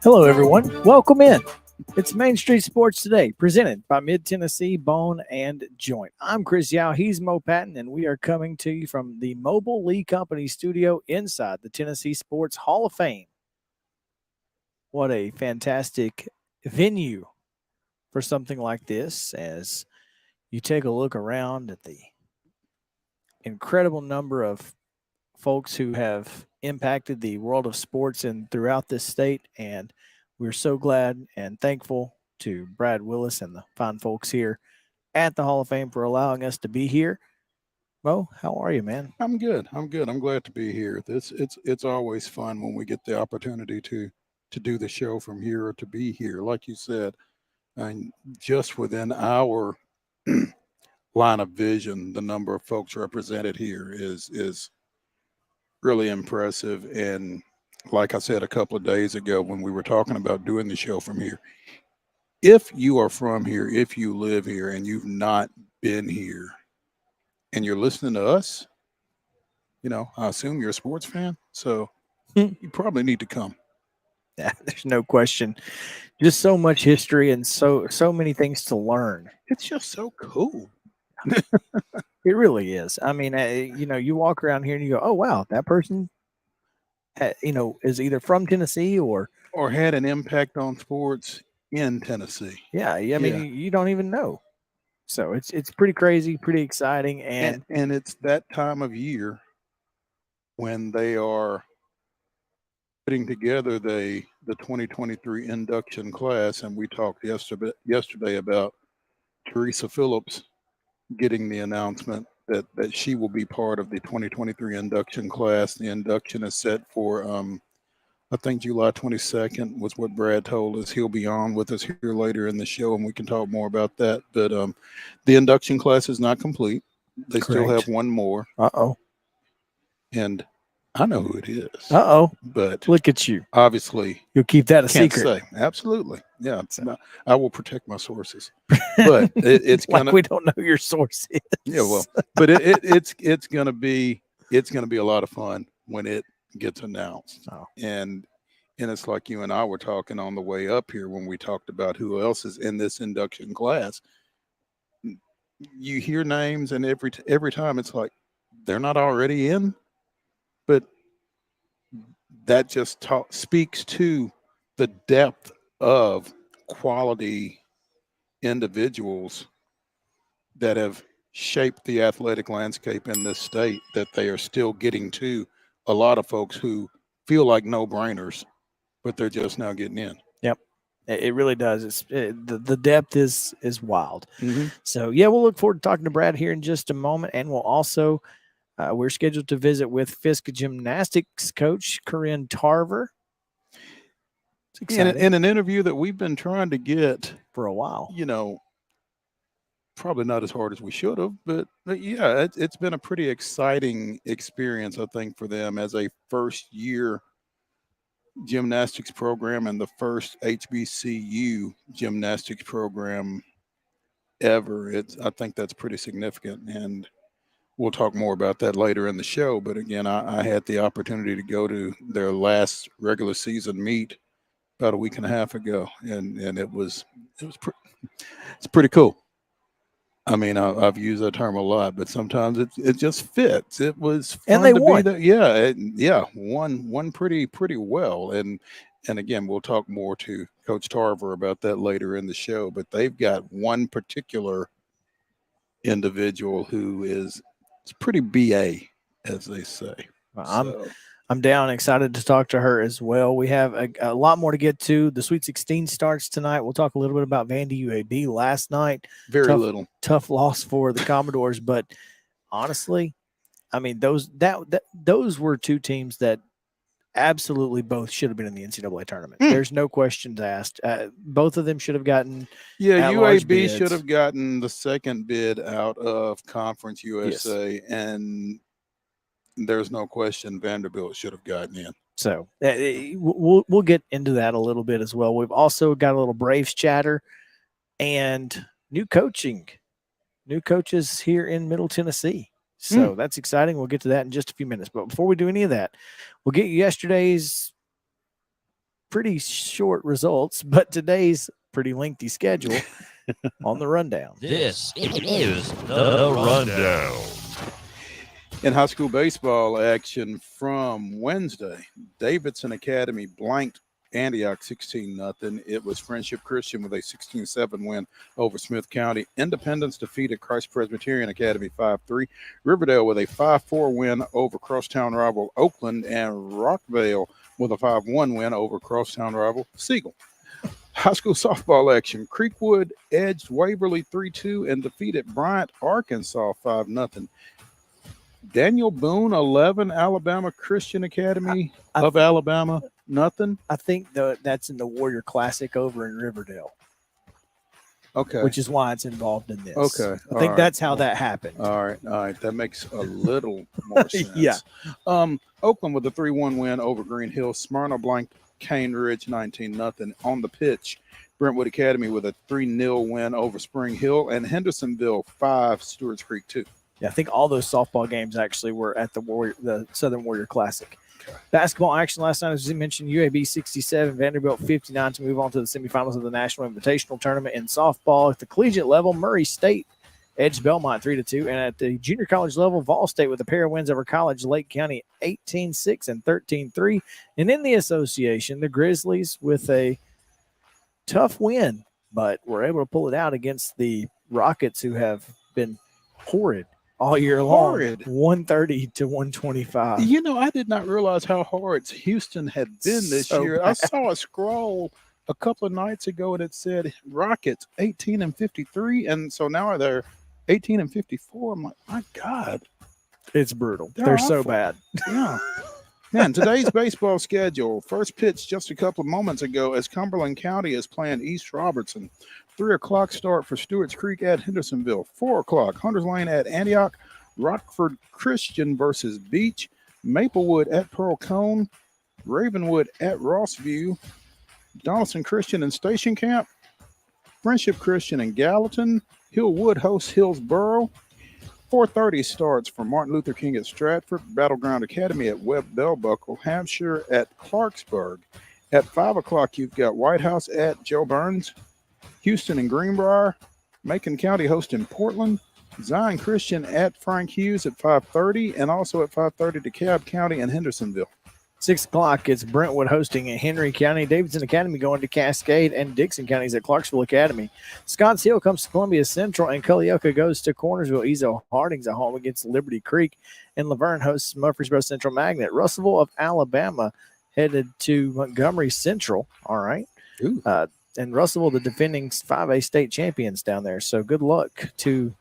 Hello, everyone. Welcome in. It's Main Street Sports Today, presented by Mid-Tennessee Bone and Joint. I'm Chris Yow. He's Mo Patton, and we are coming to you from the Mobile Lee Company studio inside the Tennessee Sports Hall of Fame. What a fantastic venue for something like this, as you take a look around at the incredible number of folks who have impacted the world of sports and throughout this state. And we're so glad and thankful to Brad Willis and the fine folks here at the Hall of Fame for allowing us to be here. Mo, how are you, man? I'm good. I'm glad to be here. It's always fun when we get the opportunity to do the show from here or to be here. Like you said, and just within our line of vision, the number of folks represented here is really impressive. And like I said a couple of days ago when we were talking about doing the show from here, if you are from here, if you live here and you've not been here and you're listening to us, you know, I assume you're a sports fan, so you probably need to come. Yeah, there's no question. Just so much history and so many things to learn. It's just so cool. It really is. I mean, you walk around here and you go, "Oh wow, that person, is either from Tennessee or had an impact on sports in Tennessee." Yeah, I mean, you don't even know. So it's pretty crazy, pretty exciting, and it's that time of year when they are putting together the 2023 induction class, and we talked yesterday about Teresa Phillips getting the announcement that she will be part of the 2023 induction class. The induction is set for I think July 22nd was what Brad told us. He'll be on with us here later in the show, and we can talk more about that. But the induction class is not complete. They still have one more. Uh-oh. And I know who it is. Uh-oh. But look at you. Obviously, you'll keep that a can't secret. Say. Absolutely. Yeah. I will protect my sources. But it's like we don't know your source is. Yeah, well, but it's gonna be a lot of fun when it gets announced. Oh. And it's like you and I were talking on the way up here when we talked about who else is in this induction class. You hear names, and every time it's like they're not already in, but that just speaks to the depth of quality individuals that have shaped the athletic landscape in this state, that they are still getting to a lot of folks who feel like no-brainers, but they're just now getting in. Yep. It really does. The depth is wild. Mm-hmm. So, yeah, we'll look forward to talking to Brad here in just a moment. And we'll also, we're scheduled to visit with FISK gymnastics coach CORRINNE Tarver. In an interview that we've been trying to get for a while. You know, probably not as hard as we should have, but yeah, it's been a pretty exciting experience, I think, for them as a first-year gymnastics program and the first HBCU gymnastics program ever. I think that's pretty significant, and we'll talk more about that later in the show. But again, I had the opportunity to go to their last regular season meet about a week and a half ago, and it's pretty cool. I mean, I've used that term a lot, but sometimes it just fits. It was fun and they to won. Be there. Yeah, won pretty well. And again, we'll talk more to Coach Tarver about that later in the show. But they've got one particular individual who is pretty BA, as they say. Well, I'm down, excited to talk to her as well. We have a lot more to get to. The Sweet 16 starts tonight. We'll talk a little bit about Vandy UAB last night. Very little. Tough loss for the Commodores, but honestly, I mean, those were two teams that absolutely both should have been in the NCAA tournament. There's no questions asked. Both of them should have gotten. Yeah, UAB should have gotten the second bid out of Conference USA, yes. And there's no question Vanderbilt should have gotten in. So we'll get into that a little bit as well. We've also got a little Braves chatter and new coaches here in Middle Tennessee. So that's exciting. We'll get to that in just a few minutes. But before we do any of that, we'll get you yesterday's pretty short results, but today's pretty lengthy schedule on the rundown. This is the rundown. In high school baseball action from Wednesday, Davidson Academy blanked Antioch 16-0. It was Friendship Christian with a 16-7 win over Smith County. Independence defeated Christ Presbyterian Academy 5-3. Riverdale with a 5-4 win over crosstown rival Oakland, and Rockvale with a 5-1 win over crosstown rival Siegel. High school softball action. Creekwood edged Waverly 3-2 and defeated Bryant, Arkansas 5-0. Daniel Boone 11, Alabama Christian Academy of Alabama, nothing. I think that's in the Warrior Classic over in Riverdale. Okay. Which is why it's involved in this. Okay. I think that's how that happened. All right. That makes a little more sense. Yeah. Oakland with a 3-1 win over Green Hill. Smyrna blanked Cane Ridge 19-0. On the pitch, Brentwood Academy with a 3-0 win over Spring Hill, and Hendersonville 5, Stewart's Creek 2. Yeah, I think all those softball games actually were at the Southern Warrior Classic. Okay. Basketball action last night, as you mentioned, UAB 67, Vanderbilt 59 to move on to the semifinals of the National Invitational Tournament in softball. At the collegiate level, Murray State edged Belmont 3-2, and at the junior college level, Vol State with a pair of wins over College Lake County 18-6 and 13-3. And in the association, the Grizzlies with a tough win, but were able to pull it out against the Rockets, who have been horrid all year long. 130 to 125. You know, I did not realize how hard Houston had been this year. Bad. I saw a scroll a couple of nights ago and it said Rockets 18-53, and so now they're 18-54. I'm like, my God, it's brutal. They're so bad. Yeah. Man, today's baseball schedule. First pitch just a couple of moments ago as Cumberland County is playing East Robertson. 3 o'clock start for Stewart's Creek at Hendersonville. 4 o'clock, Hunters Lane at Antioch. Rockford Christian versus Beach. Maplewood at Pearl Cone. Ravenwood at Rossview. Donaldson Christian and Station Camp. Friendship Christian and Gallatin. Hillwood hosts Hillsboro. 4:30 starts for Martin Luther King at Stratford. Battleground Academy at Webb Bell Buckle. Hampshire at Clarksburg. At 5 o'clock, you've got White House at Joe Burns. Houston and Greenbrier. Macon County hosting Portland. Zion Christian at Frank Hughes at 5:30, and also at 5:30 DeKalb County and Hendersonville. 6 o'clock, it's Brentwood hosting at Henry County. Davidson Academy going to Cascade, and Dixon County's at Clarksville Academy. Scotts Hill comes to Columbia Central, and Culleoka goes to Cornersville. Ezo Harding's at home against Liberty Creek, and Laverne hosts Murfreesboro Central Magnet. Russellville of Alabama headed to Montgomery Central. All right. And Russellville, the defending 5A state champions down there. So good luck to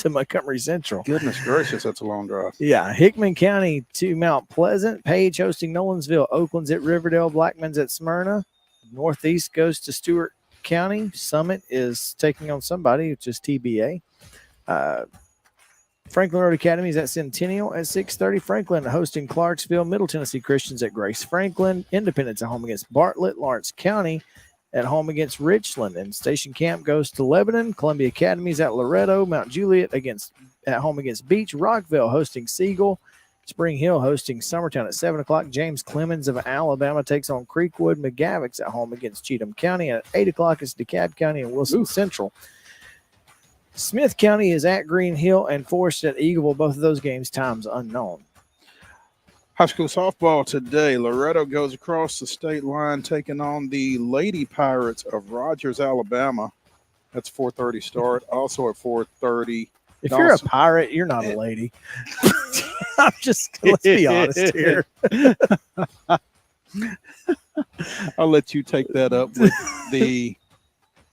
Montgomery Central. Goodness gracious, that's a long drive. Yeah. Hickman County to Mount Pleasant. Page hosting Nolensville. Oakland's at Riverdale. Blackman's at Smyrna. Northeast goes to Stewart County. Summit is taking on somebody, which is TBA. Franklin Road Academy is at Centennial at 6:30. Franklin hosting Clarksville. Middle Tennessee Christians at Grace Franklin. Independence at home against Bartlett. Lawrence County at home against Richland, and Station Camp goes to Lebanon. Columbia Academy's at Loretto. Mount Juliet at home against Beach. Rockville hosting Siegel. Spring Hill hosting Summertown at 7 o'clock. James Clemens of Alabama takes on Creekwood. McGavick's at home against Cheatham County. At 8 o'clock, it's DeKalb County and Wilson Central. Smith County is at Green Hill, and Forest at Eagleville. Both of those games, times unknown. High school softball today. Loretto goes across the state line, taking on the Lady Pirates of Rogers, Alabama. That's 4:30 start. Also at 4:30. If you're a pirate, you're not a lady. I'm just, let's be honest here. I'll let you take that up with the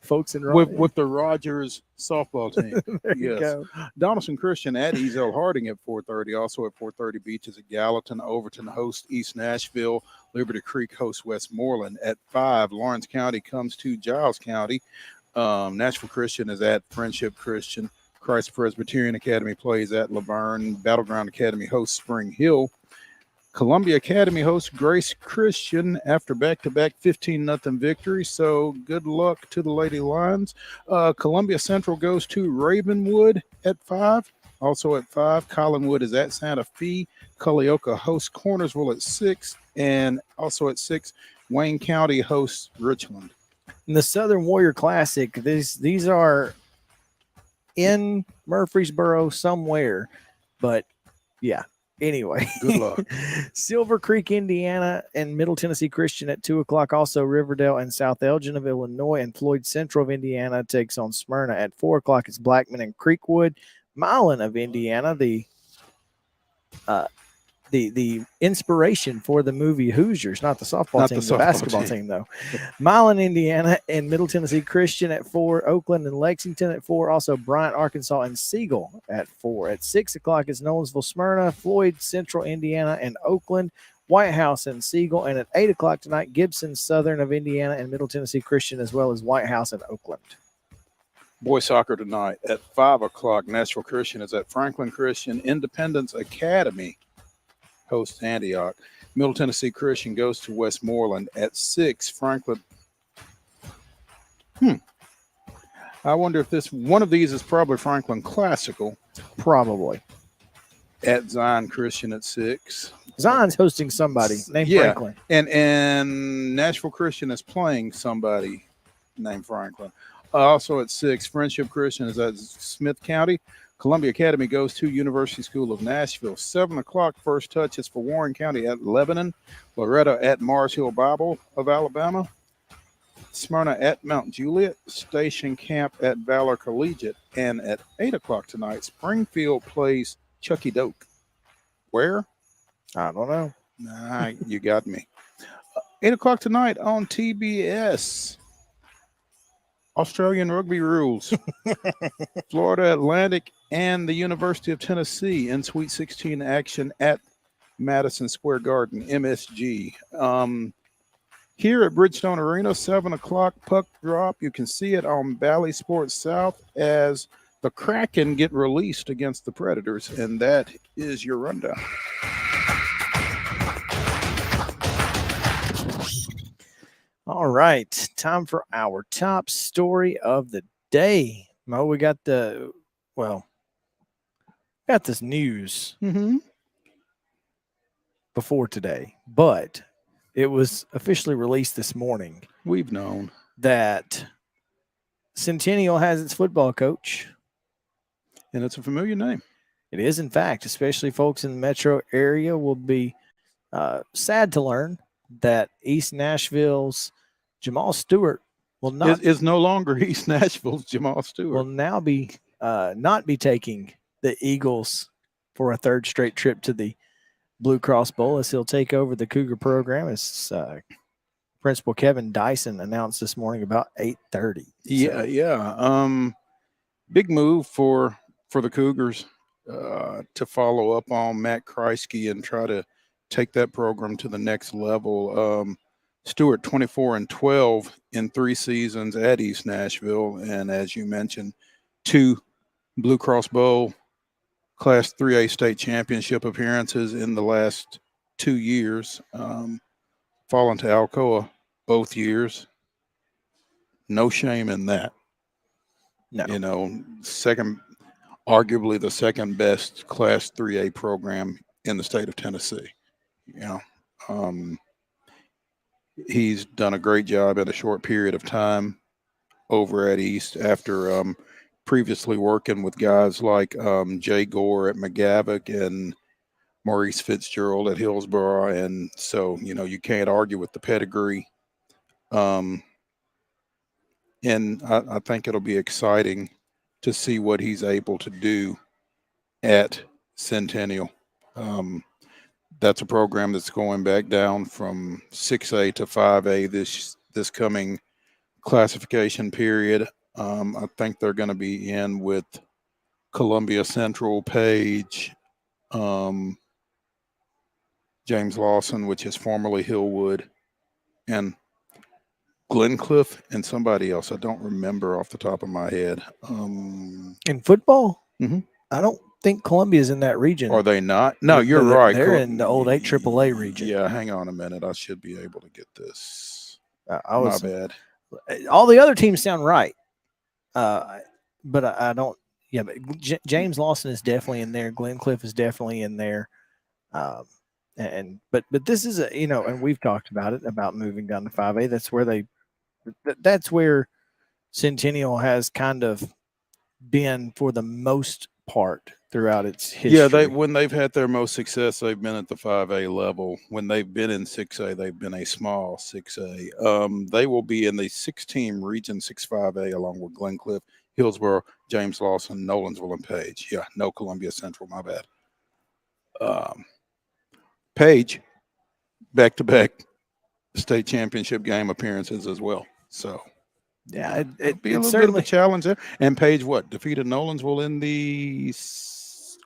folks in with the Rogers softball team. There you go. Donaldson Christian at Ezel Harding at 4:30. Also at 4:30, Beaches at Gallatin. Overton hosts East Nashville. Liberty Creek hosts Westmoreland. At 5, Lawrence County comes to Giles County. Nashville Christian is at Friendship Christian. Christ Presbyterian Academy plays at Laverne. Battleground Academy hosts Spring Hill. Columbia Academy hosts Grace Christian after back-to-back 15-0 victory. So good luck to the Lady Lions. Columbia Central goes to Ravenwood at 5. Also at 5, Collinwood is at Santa Fe. Culleoka hosts Cornersville at 6. And also at 6, Wayne County hosts Richland. In the Southern Warrior Classic, these are in Murfreesboro somewhere, but yeah. Anyway, Good luck. Silver Creek, Indiana, and Middle Tennessee Christian at 2:00. Also, Riverdale and South Elgin of Illinois, and Floyd Central of Indiana takes on Smyrna at 4:00. It's Blackman and Creekwood. Milan of Indiana, the inspiration for the movie Hoosiers, not the softball team, the basketball team though. Milan, Indiana, and Middle Tennessee Christian at 4. Oakland and Lexington at 4. Also, Bryant, Arkansas, and Siegel at 4. At 6:00 is Nolensville, Smyrna, Floyd, Central, Indiana, and Oakland. White House and Siegel. And at 8:00 tonight, Gibson, Southern of Indiana, and Middle Tennessee Christian, as well as White House and Oakland. Boys soccer tonight at 5:00. Nashville Christian is at Franklin Christian. Independence Academy hosts Antioch. Middle Tennessee Christian goes to Westmoreland at 6. Franklin. I wonder if one of these is probably Franklin Classical. Probably. At Zion Christian at 6. Zion's hosting somebody named Franklin. And Nashville Christian is playing somebody named Franklin. Also at 6, Friendship Christian is at Smith County. Columbia Academy goes to University School of Nashville. 7:00 first touch is for Warren County at Lebanon. Loretta at Mars Hill Bible of Alabama. Smyrna at Mount Juliet. Station Camp at Valor Collegiate. And at 8:00 tonight, Springfield plays Chucky Doak. Where? I don't know. Nah, you got me. 8:00 tonight on TBS. Australian rugby rules. Florida Atlantic and the University of Tennessee in Sweet 16 action at Madison Square Garden, MSG. Here at Bridgestone Arena, 7:00 puck drop. You can see it on Bally Sports South as the Kraken get released against the Predators. And that is your rundown. All right, time for our top story of the day. Mo, we got this news before today, but it was officially released this morning. We've known that Centennial has its football coach. And it's a familiar name. It is, in fact, especially folks in the metro area will be sad to learn that East Nashville's Jamal Stewart will not is no longer East Nashville's Jamal Stewart. Will now be not be taking the Eagles for a third straight trip to the Blue Cross Bowl, as he'll take over the Cougar program, as Principal Kevin Dyson announced this morning about 8:30. Big move for the Cougars to follow up on Matt Kreisky and try to take that program to the next level. Stewart 24-12 in 3 seasons at East Nashville, and as you mentioned, 2 Blue Cross Bowl Class 3A state championship appearances in the last 2 years. Fallen to Alcoa both years. No shame in that. No. You know, arguably the second best Class 3A program in the state of Tennessee. You know, he's done a great job in a short period of time over at East after previously working with guys like Jay Gore at McGavock and Maurice Fitzgerald at Hillsborough. And so, you know, you can't argue with the pedigree. And I think it'll be exciting to see what he's able to do at Centennial. That's a program that's going back down from 6A to 5A this coming classification period. I think they're going to be in with Columbia Central, Page, James Lawson, which is formerly Hillwood, and Glencliff and somebody else. I don't remember off the top of my head. In football? I don't think Columbia's in that region. Are they not? No, you're right. They're in the old 8 AAA region. Yeah, hang on a minute. I should be able to get this. My bad. All the other teams sound right. But I don't. Yeah, but James Lawson is definitely in there. Glencliff is definitely in there. But this is and we've talked about it, about moving down to 5A. That's where Centennial has kind of been for the most part throughout its history. Yeah, when they've had their most success, they've been at the 5A level. When they've been in 6A, they've been a small 6A. They will be in the 6-team Region 6-5A along with Glencliff, Hillsborough, James Lawson, Nolensville, and Page. Yeah, no Columbia Central, my bad. Page, back-to-back state championship game appearances as well. So, yeah, it'd be a little bit of a challenge there. And Page, defeated Nolensville in the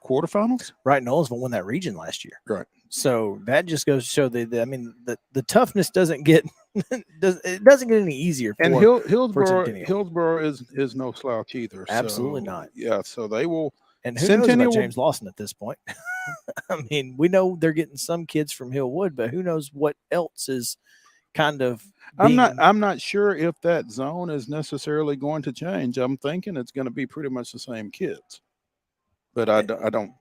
quarterfinals? Right, Nolensville won that region last year. Right. So that just goes to show the toughness doesn't get it doesn't get any easier. And Hillsborough is no slouch either. Absolutely so, not. Yeah, so they will. And who knows about James Lawson at this point? I mean, we know they're getting some kids from Hillwood, but who knows what else is kind of. I'm not sure if that zone is necessarily going to change. I'm thinking it's going to be pretty much the same kids, but I don't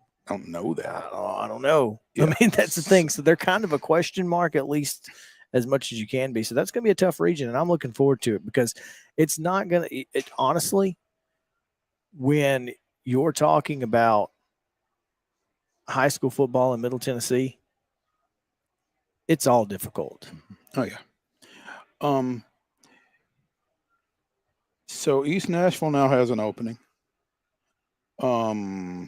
know that. I don't know. Yeah. I mean, that's the thing. So they're kind of a question mark, at least as much as you can be. So that's going to be a tough region, and I'm looking forward to it because it's not going to. Honestly, when you're talking about high school football in Middle Tennessee, it's all difficult. Oh yeah. So East Nashville now has an opening. I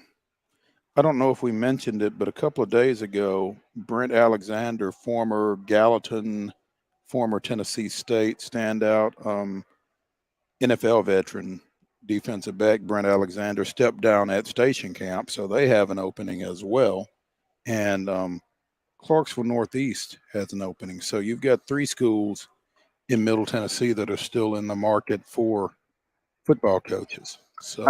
don't know if we mentioned it, but a couple of days ago, Brent Alexander, former Gallatin, former Tennessee State standout, NFL veteran, defensive back Brent Alexander, stepped down at station camp, so they have an opening as well. And Clarksville Northeast has an opening. So you've got 3 schools in Middle Tennessee that are still in the market for football coaches. So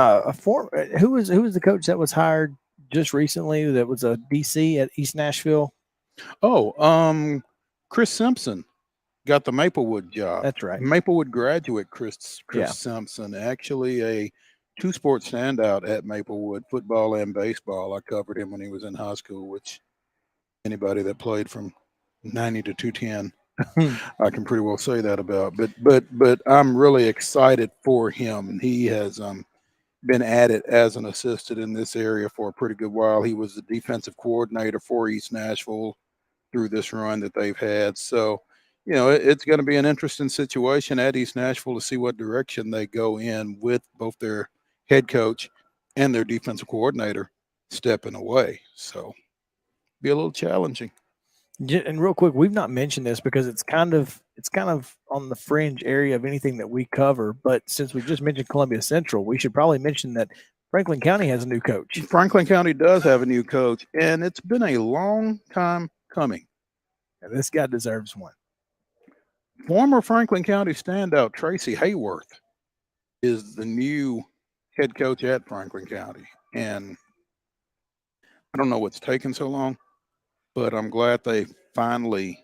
who was the coach that was hired just recently that was a DC at East Nashville? Oh, Chris Simpson got the Maplewood job. That's right. Maplewood graduate Chris Simpson, actually a 2-sport standout at Maplewood, football and baseball. I covered him when he was in high school, which anybody that played from 90 to 210, I can pretty well say that about. But I'm really excited for him, and he has been at it as an assistant in this area for a pretty good while. He was the defensive coordinator for East Nashville through this run that they've had. So, it's going to be an interesting situation at East Nashville to see what direction they go in with both their head coach and their defensive coordinator stepping away. So, be a little challenging. And real quick, we've not mentioned this because it's kind of on the fringe area of anything that we cover. But since we just mentioned Columbia Central, we should probably mention that Franklin County has a new coach. Franklin County does have a new coach, and it's been a long time coming. And this guy deserves one. Former Franklin County standout Tracy Hayworth is the new head coach at Franklin County. And I don't know what's taken so long, but I'm glad they finally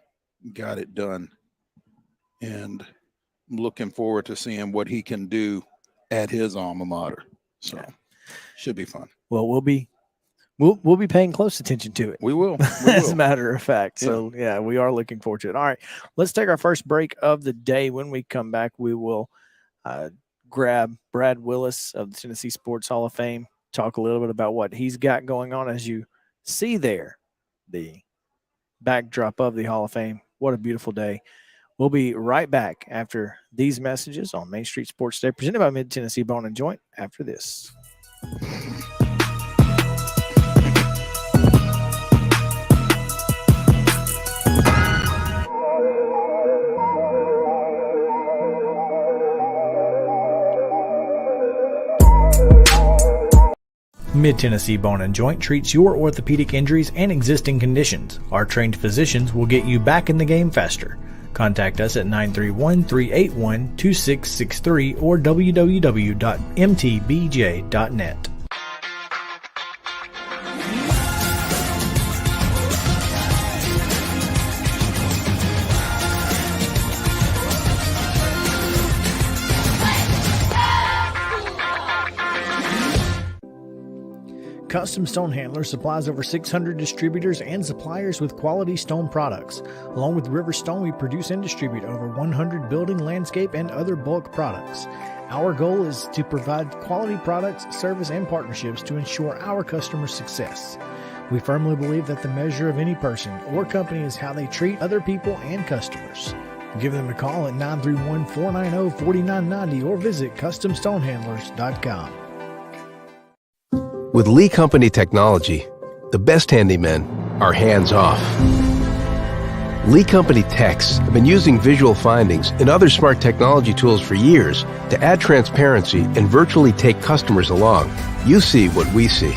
got it done. And I'm looking forward to seeing what he can do at his alma mater. So should be fun. Well, we'll be paying close attention to it. We will. As a matter of fact. So yeah, we are looking forward to it. All right, let's take our first break of the day. When we come back, we will grab Brad Willis of the Tennessee Sports Hall of Fame, talk a little bit about what he's got going on. As you see there, the backdrop of the Hall of Fame. What a beautiful day. We'll be right back after these messages on Main Street Sports Day, presented by Mid-Tennessee Bone and Joint, after this. Mid-Tennessee Bone and Joint treats your orthopedic injuries and existing conditions. Our trained physicians will get you back in the game faster. Contact us at 931-381-2663 or www.mtbj.net. Custom Stone Handler supplies over 600 distributors and suppliers with quality stone products. Along with River Stone, we produce and distribute over 100 building, landscape, and other bulk products. Our goal is to provide quality products, service, and partnerships to ensure our customers' success. We firmly believe that the measure of any person or company is how they treat other people and customers. Give them a call at 931-490-4990 or visit CustomStonehandlers.com. With Lee Company technology, the best handymen are hands-off. Lee Company techs have been using visual findings and other smart technology tools for years to add transparency and virtually take customers along. You see what we see,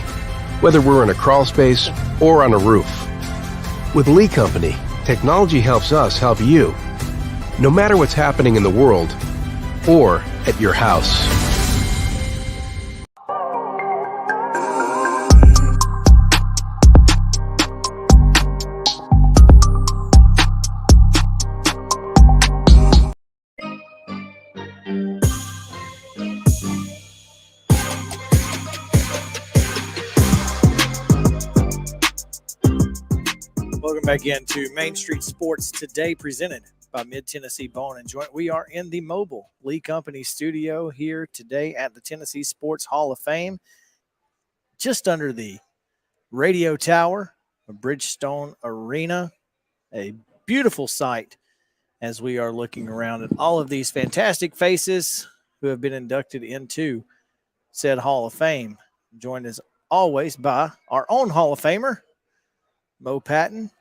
whether we're in a crawl space or on a roof. With Lee Company, technology helps us help you, no matter what's happening in the world or at your house. Welcome back into Main Street Sports Today, presented by Mid-Tennessee Bone and Joint. We are in the mobile Lee Company studio here today at the Tennessee Sports Hall of Fame, just under the radio tower of Bridgestone Arena. A beautiful sight as we are looking around at all of these fantastic faces who have been inducted into said Hall of Fame. Joined as always by our own Hall of Famer, Mo Patton.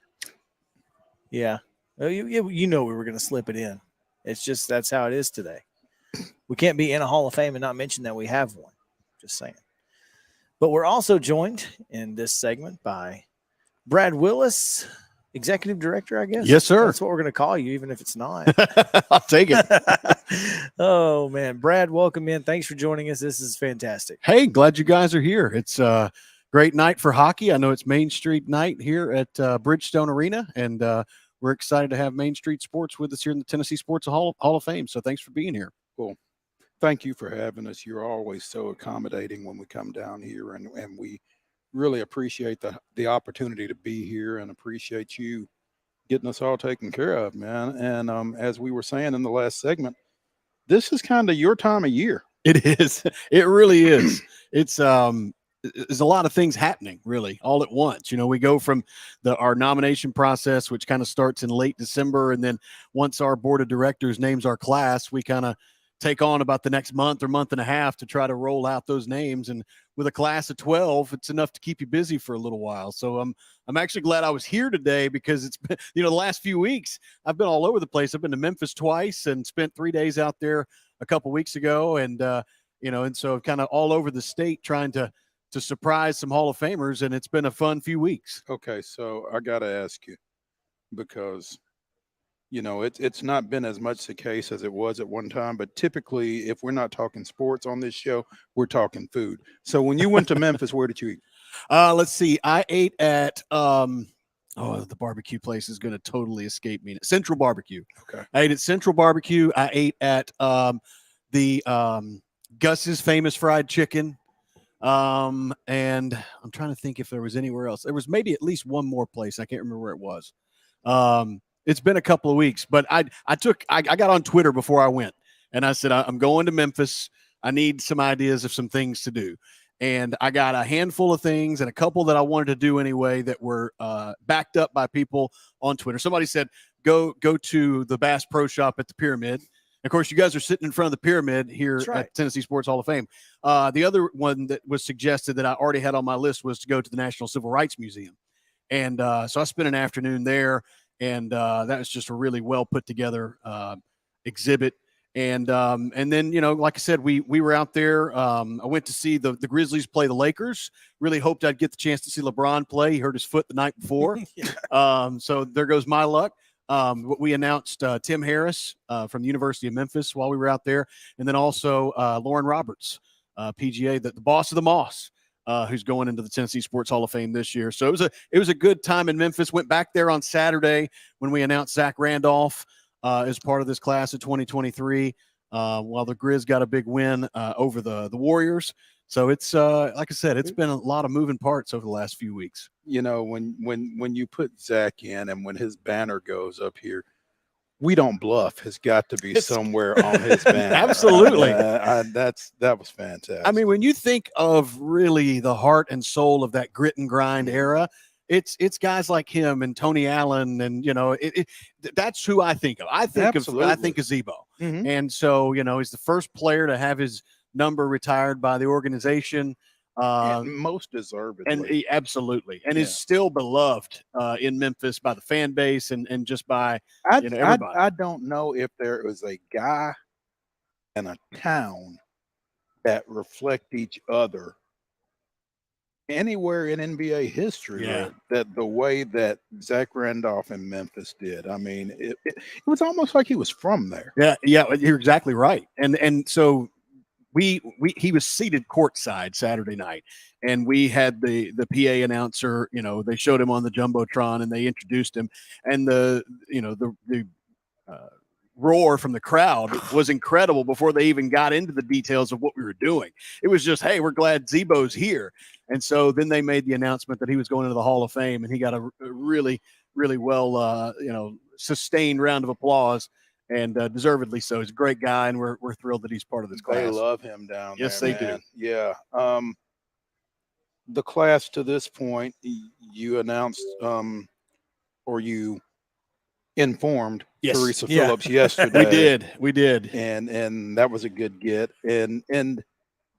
Yeah. Well, you know we were going to slip it in. It's just that's how it is today. We can't be in a Hall of Fame and not mention that we have one. Just saying. But we're also joined in this segment by Brad Willis, Executive Director, I guess. Yes, sir. That's what we're going to call you, even if it's not. I'll take it. Oh, man. Brad, welcome in. Thanks for joining us. This is fantastic. Hey, glad you guys are here. It's a great night for hockey. I know it's Main Street night here at Bridgestone Arena, and we're excited to have Main Street Sports with us here in the Tennessee Sports Hall of Fame. So thanks for being here. Cool. Thank you for having us. You're always so accommodating when we come down here, and we really appreciate the opportunity to be here and appreciate you getting us all taken care of, man. And as we were saying in the last segment, this is kind of your time of year. It is. It really is. It's there's a lot of things happening really all at once. You know, we go from our nomination process, which kind of starts in late December. And then once our board of directors names our class, we kind of take on about the next month or month and a half to try to roll out those names. And with a class of 12, it's enough to keep you busy for a little while. So I'm actually glad I was here today because it's been, the last few weeks I've been all over the place. I've been to Memphis twice and spent 3 days out there a couple weeks ago. And, and so kind of all over the state trying to surprise some Hall of Famers, and it's been a fun few weeks. Okay, so I got to ask you, because it's not been as much the case as it was at one time, but typically if we're not talking sports on this show, we're talking food. So when you went to Memphis, where did you eat? Let's see. I ate at the barbecue place is going to totally escape me. Central Barbecue. Okay. I ate at Central Barbecue. I ate at the Gus's Famous Fried Chicken. And I'm trying to think if there was anywhere else. There was maybe at least one more place. I can't remember where it was. It's been a couple of weeks, but I got on Twitter before I went, and I said, I'm going to Memphis. I need some ideas of some things to do. And I got a handful of things and a couple that I wanted to do anyway that were backed up by people on Twitter. Somebody said, go to the Bass Pro Shop at the Pyramid. Of course, you guys are sitting in front of the Pyramid here at Tennessee Sports Hall of Fame. The other one that was suggested that I already had on my list was to go to the National Civil Rights Museum. And so I spent an afternoon there, and that was just a really well put together exhibit. And then, like I said, we were out there. I went to see the Grizzlies play the Lakers. Really hoped I'd get the chance to see LeBron play. He hurt his foot the night before. So there goes my luck. We announced Tim Harris from the University of Memphis while we were out there. And then also Lauren Roberts, PGA, the boss of the Moss, who's going into the Tennessee Sports Hall of Fame this year. So it was a good time in Memphis. Went back there on Saturday when we announced Zach Randolph as part of this class of 2023. While the Grizz got a big win over the Warriors. So it's like I said, it's been a lot of moving parts over the last few weeks. You know, when you put Zach in and when his banner goes up here, "We don't bluff" has got to be somewhere on his banner. Absolutely. That was fantastic. I mean, when you think of really the heart and soul of that grit and grind era, it's guys like him and Tony Allen, and that's who I think of. I think of Zebo, and so he's the first player to have his number retired by the organization. And most deservedly. And absolutely. And is still beloved in Memphis by the fan base and just by everybody. I don't know if there is a guy and a town that reflect each other anywhere in NBA history that the way that Zach Randolph in Memphis did. I mean, it was almost like he was from there. Yeah, you're exactly right. And so he was seated courtside Saturday night, and we had the PA announcer. They showed him on the jumbotron and they introduced him, and the roar from the crowd was incredible before they even got into the details of what we were doing. It was just, hey, we're glad Zebo's here. And so then they made the announcement that he was going into the Hall of Fame, and he got a really, really well sustained round of applause. And deservedly so. He's a great guy, and we're thrilled that he's part of this class. They love him down there. Yes, they do. Yeah. The class to this point, you announced or you informed Teresa Phillips yesterday. We did. And that was a good get. And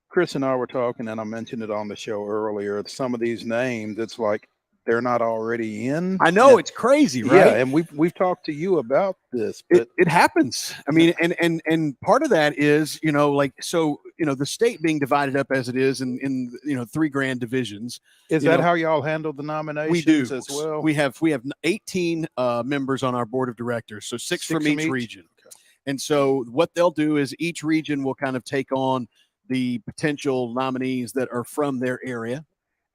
Chris and I were talking, and I mentioned it on the show earlier. Some of these names, it's like they're not already in. I know, it's crazy, right? Yeah, and we've talked to you about this, but it happens. I mean, and part of that is, the state being divided up as it is in 3 grand divisions. Is that how y'all handle the nominations? We do as well. We have 18 members on our board of directors, so six from each region. Okay. And so what they'll do is each region will kind of take on the potential nominees that are from their area.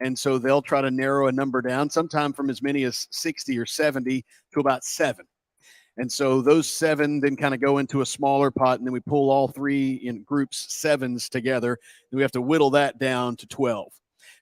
And so they'll try to narrow a number down, sometime from as many as 60 or 70 to about 7. And so those 7 then kind of go into a smaller pot, and then we pull all 3 in groups 7s together, and we have to whittle that down to 12.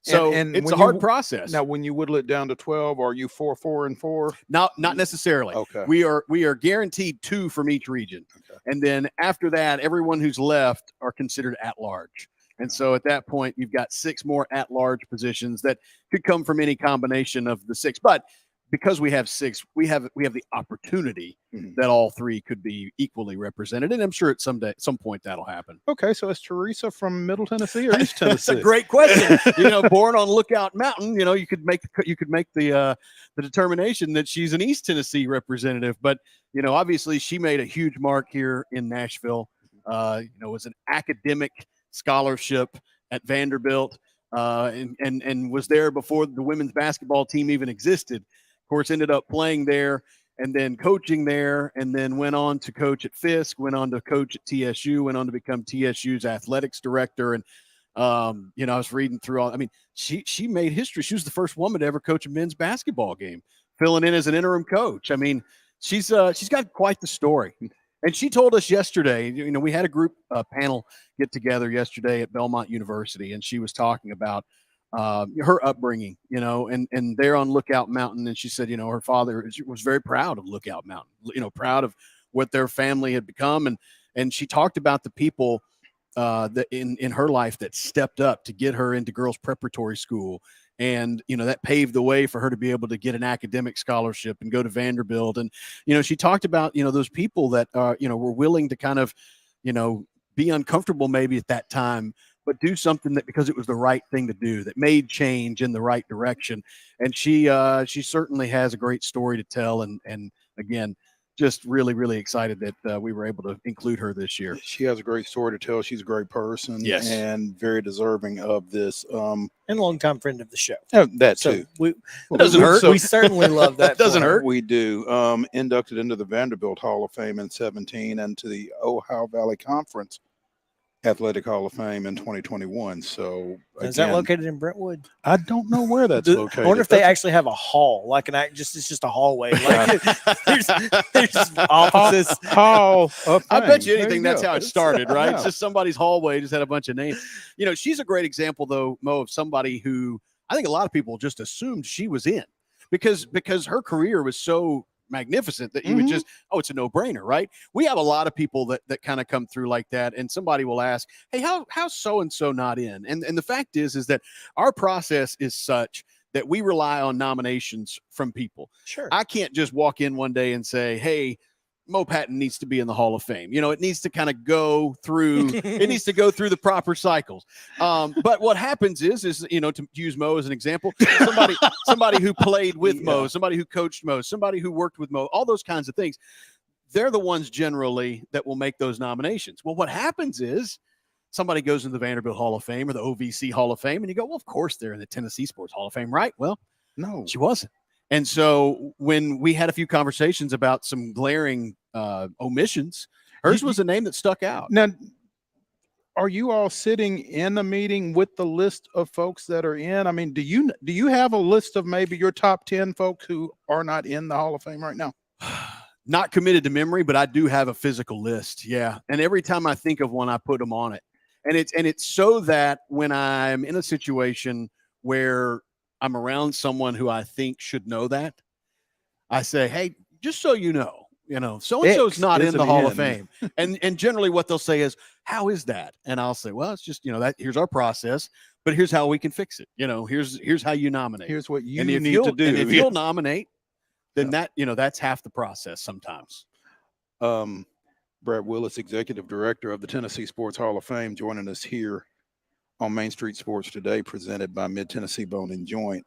So and it's a hard process. Now, when you whittle it down to 12, are you 4, 4, and 4? Not necessarily. Okay. We are guaranteed 2 from each region. Okay. And then after that, everyone who's left are considered at large. And so at that point, you've got 6 more at-large positions that could come from any combination of the 6. But because we have 6, we have the opportunity that all 3 could be equally represented. And I'm sure at some point that'll happen. Okay, so is Teresa from Middle Tennessee or East Tennessee? That's a great question. Born on Lookout Mountain, you could make the determination that she's an East Tennessee representative. But obviously she made a huge mark here in Nashville. Was an academic scholarship at Vanderbilt, and was there before the women's basketball team even existed. Of course, ended up playing there and then coaching there, and then went on to coach at FISK, went on to coach at TSU, went on to become TSU's athletics director. And I was reading through all. I mean, she made history. She was the first woman to ever coach a men's basketball game, filling in as an interim coach. I mean, she's got quite the story. And she told us yesterday, we had a group panel get together yesterday at Belmont University, and she was talking about her upbringing, and they're on Lookout Mountain. And she said, her father was very proud of Lookout Mountain, proud of what their family had become. And she talked about the people that in her life that stepped up to get her into girls preparatory school. And, that paved the way for her to be able to get an academic scholarship and go to Vanderbilt. And, she talked about, those people that, were willing to kind of, be uncomfortable maybe at that time, but do something that because it was the right thing to do, that made change in the right direction. And she certainly has a great story to tell. And again, just really, really excited that we were able to include her this year. She has a great story to tell. She's a great person, yes, and very deserving of this. And longtime friend of the show. That so too. It doesn't hurt. We certainly love that. Doesn't hurt. We do. Inducted into the Vanderbilt Hall of Fame in 2017 and to the Ohio Valley Conference Athletic Hall of Fame in 2021. So Is that again, located in Brentwood? I don't know where that's located. I wonder if they That's- actually have a hall, like it's just a hallway. Like there's offices. Hall of I bet you Fame. There anything that's go. how it started, right? It's Yeah. just somebody's hallway just had a bunch of names. You know, she's a great example, though, Mo, of somebody who I think a lot of people just assumed she was in because her career was so magnificent that you would just, oh, it's a no-brainer, right? We have a lot of people that kind of come through like that, and somebody will ask, hey, how's so-and-so not in? And the fact is that our process is such that we rely on nominations from people. Sure. I can't just walk in one day and say, hey, Mo Patton needs to be in the Hall of Fame. You know, it needs to kind of go through, it needs to go through the proper cycles. But what happens is, you know, to use Mo as an example, somebody who played with Mo, somebody who coached Mo, somebody who worked with Mo, all those kinds of things, they're the ones generally that will make those nominations. Well, what happens is somebody goes in the Vanderbilt Hall of Fame or the OVC Hall of Fame, and you go, well, of course they're in the Tennessee Sports Hall of Fame, right? Well, No. she wasn't. And so when we had a few conversations about some glaring omissions, hers was a name that stuck out. Now, are you all sitting in a meeting with the list of folks that are in? I mean, do you have a list of maybe your top 10 folks who are not in the Hall of Fame right now? Not committed to memory, but I do have a physical list. Yeah. And every time I think of one, I put them on it. And it's so that when I'm in a situation where I'm around someone who I think should know that, I say, hey, just so you know, so-and-so's not in the Hall of Fame. And generally what they'll say is, how is that? And I'll say, well, it's just, here's our process, but here's how we can fix it. Here's how you nominate. Here's what you need to do. And if you'll nominate, then that's half the process sometimes. Brad Willis, Executive Director of the Tennessee Sports Hall of Fame, joining us here on Main Street Sports Today, presented by Mid-Tennessee Bone and Joint.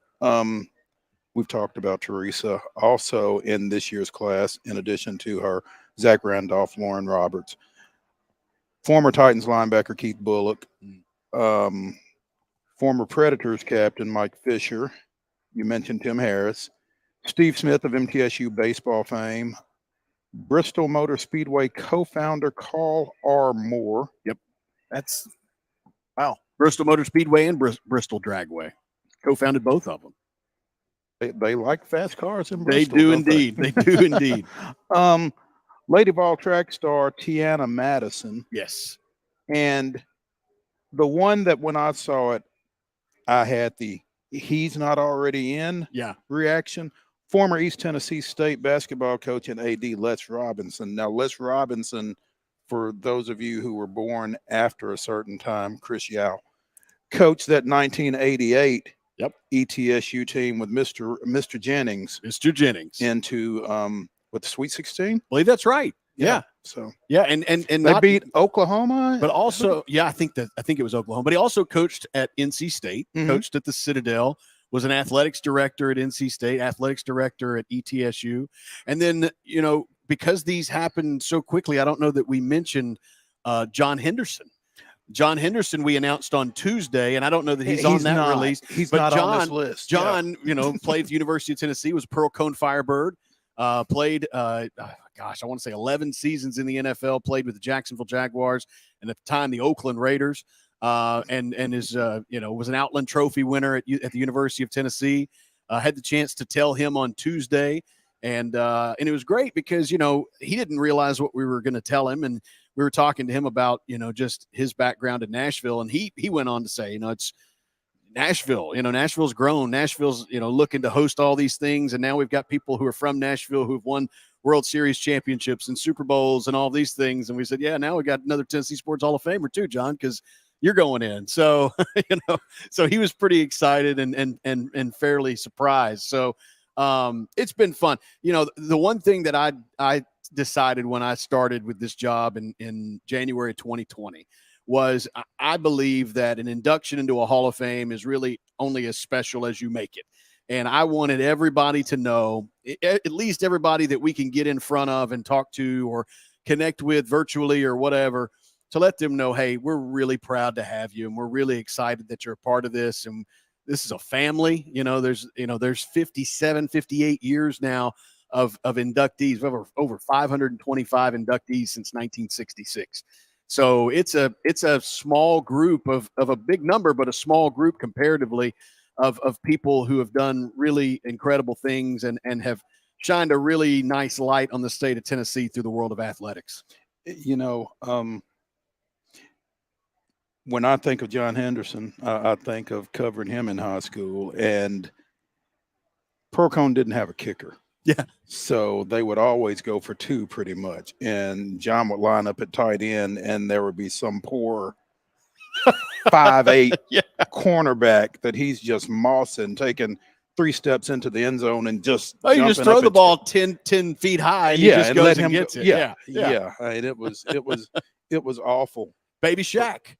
We've talked about Teresa also in this year's class, in addition to her, Zach Randolph, Lauren Roberts, former Titans linebacker Keith Bullock, former Predators captain Mike Fisher. You mentioned Tim Harris, Steve Smith of MTSU baseball fame, Bristol Motor Speedway co-founder Carl R. Moore. Yep. That's wow. Bristol Motor Speedway and Bristol Dragway. Co-founded both of them. They like fast cars in They Bristol. do indeed. They do indeed. Lady Vol track star Tiana Madison. Yes. And the one that when I saw it, I had the he's not already in reaction. Former East Tennessee State basketball coach and AD Les Robinson. Now, Les Robinson, for those of you who were born after a certain time, Chris Yow, coached that 1988 ETSU team with Mr. Jennings. Mr. Jennings. Into with the Sweet 16? I believe that's right. Yeah. So and they beat Oklahoma, but also I think it was Oklahoma. But he also coached at NC State, coached at the Citadel, was an athletics director at NC State, athletics director at ETSU, and then because these happened so quickly, I don't know that we mentioned John Henderson. John Henderson, we announced on Tuesday, and I don't know that he's on that release. He's not on this list. John, played at the University of Tennessee, was Pearl Cone Firebird, played, I want to say 11 seasons in the NFL, played with the Jacksonville Jaguars, and at the time, the Oakland Raiders, and is, was an Outland Trophy winner at the University of Tennessee. Had the chance to tell him on Tuesday, and it was great because, he didn't realize what we were going to tell him, and we were talking to him about, just his background in Nashville. And he went on to say, it's Nashville, Nashville's grown. Nashville's, looking to host all these things. And now we've got people who are from Nashville who've won World Series championships and Super Bowls and all these things. And we said, yeah, now we got another Tennessee Sports Hall of Famer too, John, because you're going in. So, so he was pretty excited and fairly surprised. So it's been fun. The one thing that I decided when I started with this job in January 2020 was I believe that an induction into a Hall of Fame is really only as special as you make it. And I wanted everybody to know, at least everybody that we can get in front of and talk to or connect with virtually or whatever, to let them know, hey, we're really proud to have you. And we're really excited that you're a part of this. And this is a family, there's 57, 58 years now of inductees. We have over 525 inductees since 1966. So it's a small group of a big number, but a small group comparatively of people who have done really incredible things and have shined a really nice light on the state of Tennessee through the world of athletics. You know, when I think of John Henderson, I think of covering him in high school, and Percone didn't have a kicker. Yeah. So they would always go for two pretty much. And John would line up at tight end, and there would be some poor 5'8" cornerback that he's just mossing, taking 3 steps into the end zone and just you just throw the ball 10 feet high and he just goes and gets it. Yeah. I mean, it was awful. Baby Shaq.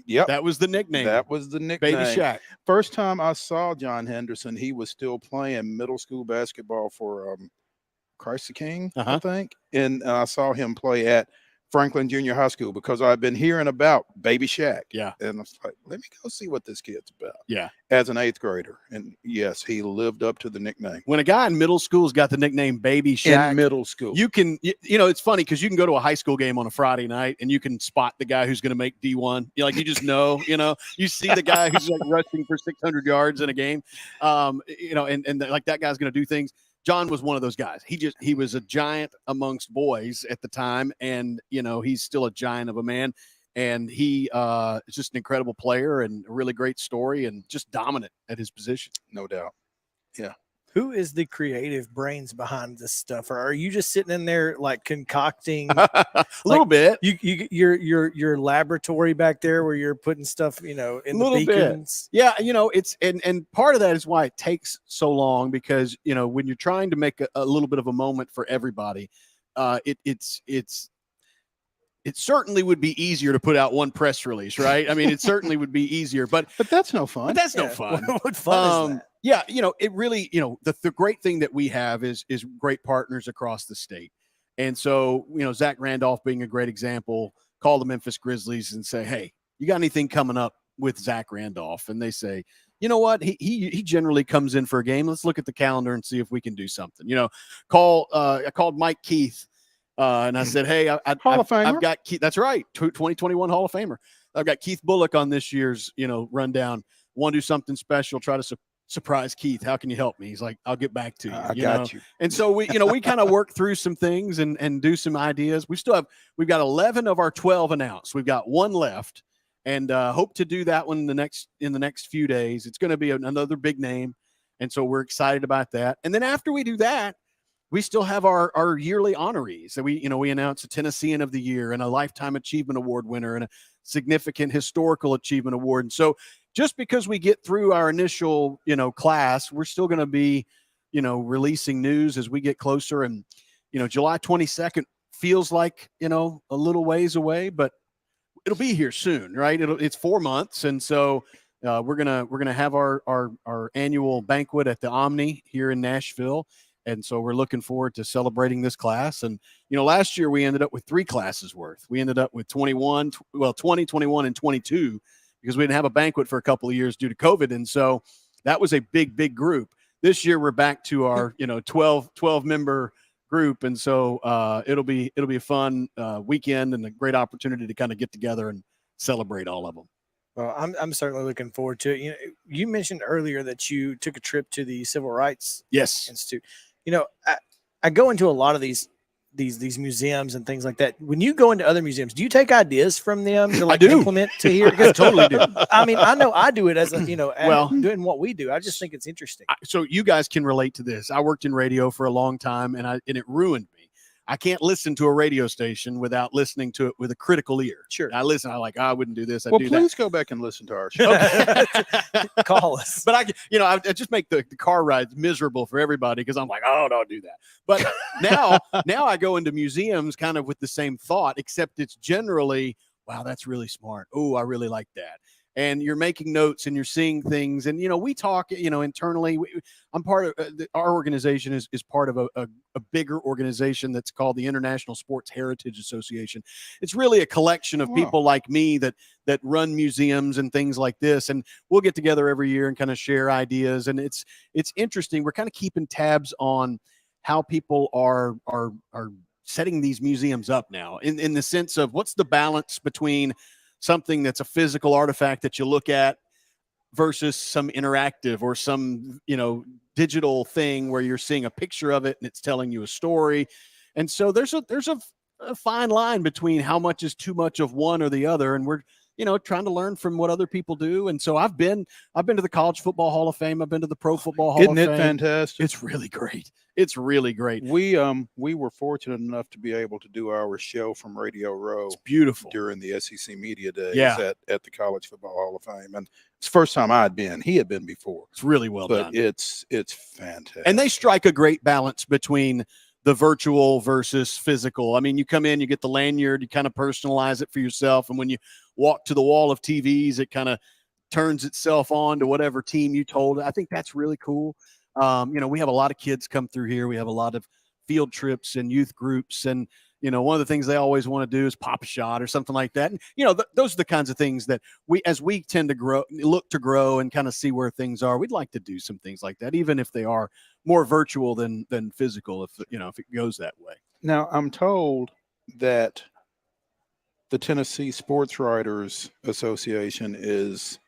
Yep. That was the nickname. That was the nickname. Baby Shaq. First time I saw John Henderson, he was still playing middle school basketball for Christ the King, I think. And I saw him play at Franklin Junior High School because I've been hearing about Baby Shaq. Yeah. And I was like, let me go see what this kid's about. Yeah. As an 8th grader. And yes, he lived up to the nickname. When a guy in middle school's got the nickname Baby Shaq. In middle school. You can, it's funny because you can go to a high school game on a Friday night and you can spot the guy who's going to make D1. You just know, you see the guy who's like rushing for 600 yards in a game, and like that guy's going to do things. John was one of those guys. He was a giant amongst boys at the time. And, he's still a giant of a man. And he is just an incredible player and a really great story and just dominant at his position. No doubt. Yeah. Who is the creative brains behind this stuff? Or are you just sitting in there like concocting a little bit? Your laboratory back there where you're putting stuff, in the beacons. Yeah, it's and part of that is why it takes so long because when you're trying to make a little bit of a moment for everybody, it certainly would be easier to put out one press release, right? I mean, it certainly would be easier, but that's no fun. But that's no fun. What fun is that? Yeah, it really, the great thing that we have is great partners across the state. And so, Zach Randolph being a great example, call the Memphis Grizzlies and say, hey, you got anything coming up with Zach Randolph? And they say, you know what? He generally comes in for a game. Let's look at the calendar and see if we can do something. I called Mike Keith. And I said, hey, Hall of Famer. I've got Keith. That's right. 2021 Hall of Famer. I've got Keith Bullock on this year's, rundown. Want to do something special. Try to surprise Keith. How can you help me? He's like, I'll get back to you. I got you. And so we kind of work through some things and do some ideas. We've got 11 of our 12 announced. We've got one left and hope to do that one in the next few days. It's going to be another big name. And so we're excited about that. And then after we do that, we still have our yearly honorees. So we announce a Tennessean of the Year and a Lifetime Achievement Award winner and a significant historical achievement award. And so just because we get through our initial, class, we're still going to be, releasing news as we get closer. And, July 22nd feels like, a little ways away, but it'll be here soon, right? It's 4 months. And so we're going to have our annual banquet at the Omni here in Nashville. And so we're looking forward to celebrating this class. And, last year we ended up with 3 classes worth. We ended up with 20, 21, and 22 because we didn't have a banquet for a couple of years due to COVID. And so that was a big group. This year we're back to our, 12 member group. And so it'll be a fun weekend and a great opportunity to kind of get together and celebrate all of them. Well, I'm certainly looking forward to it. You mentioned earlier that you took a trip to the Civil Rights Institute. I go into a lot of these museums and things like that. When you go into other museums, do you take ideas from them to implement to here? I totally do. I mean, I know I do it as doing what we do. I just think it's interesting. So you guys can relate to this. I worked in radio for a long time and it ruined me. I can't listen to a radio station without listening to it with a critical ear. Sure. I wouldn't do this. Please go back and listen to our show. Okay. Call us. But I just make the car rides miserable for everybody because I'm like, oh, don't do that. But now I go into museums kind of with the same thought, except it's generally, wow, that's really smart. Oh, I really like that. And you're making notes and you're seeing things. And, we talk, internally. I'm part of our organization is part of a bigger organization that's called the International Sports Heritage Association. It's really a collection of people like me that run museums and things like this. And we'll get together every year and kind of share ideas. And it's interesting. We're kind of keeping tabs on how people are setting these museums up now in the sense of what's the balance between something that's a physical artifact that you look at versus some interactive or some, digital thing where you're seeing a picture of it and it's telling you a story. And so there's a fine line between how much is too much of one or the other. And we're, trying to learn from what other people do. And so I've been to the College Football Hall of Fame. I've been to the Pro Football Hall of Fame. Isn't it fantastic? It's really great. It's really great. We were fortunate enough to be able to do our show from Radio Row. It's beautiful. During the SEC Media Days at the College Football Hall of Fame. And it's the first time I'd been. He had been before. It's really well done. But it's fantastic. And they strike a great balance between the virtual versus physical. I mean, you come in, you get the lanyard, you kind of personalize it for yourself. And when you walk to the wall of TVs, it kind of turns itself on to whatever team you told. I think that's really cool. We have a lot of kids come through here. We have a lot of field trips and youth groups. And, one of the things they always want to do is pop a shot or something like that. And, those are the kinds of things that as we tend to look to grow and kind of see where things are, we'd like to do some things like that, even if they are more virtual than physical, if it goes that way. Now, I'm told that the Tennessee Sports Writers Association is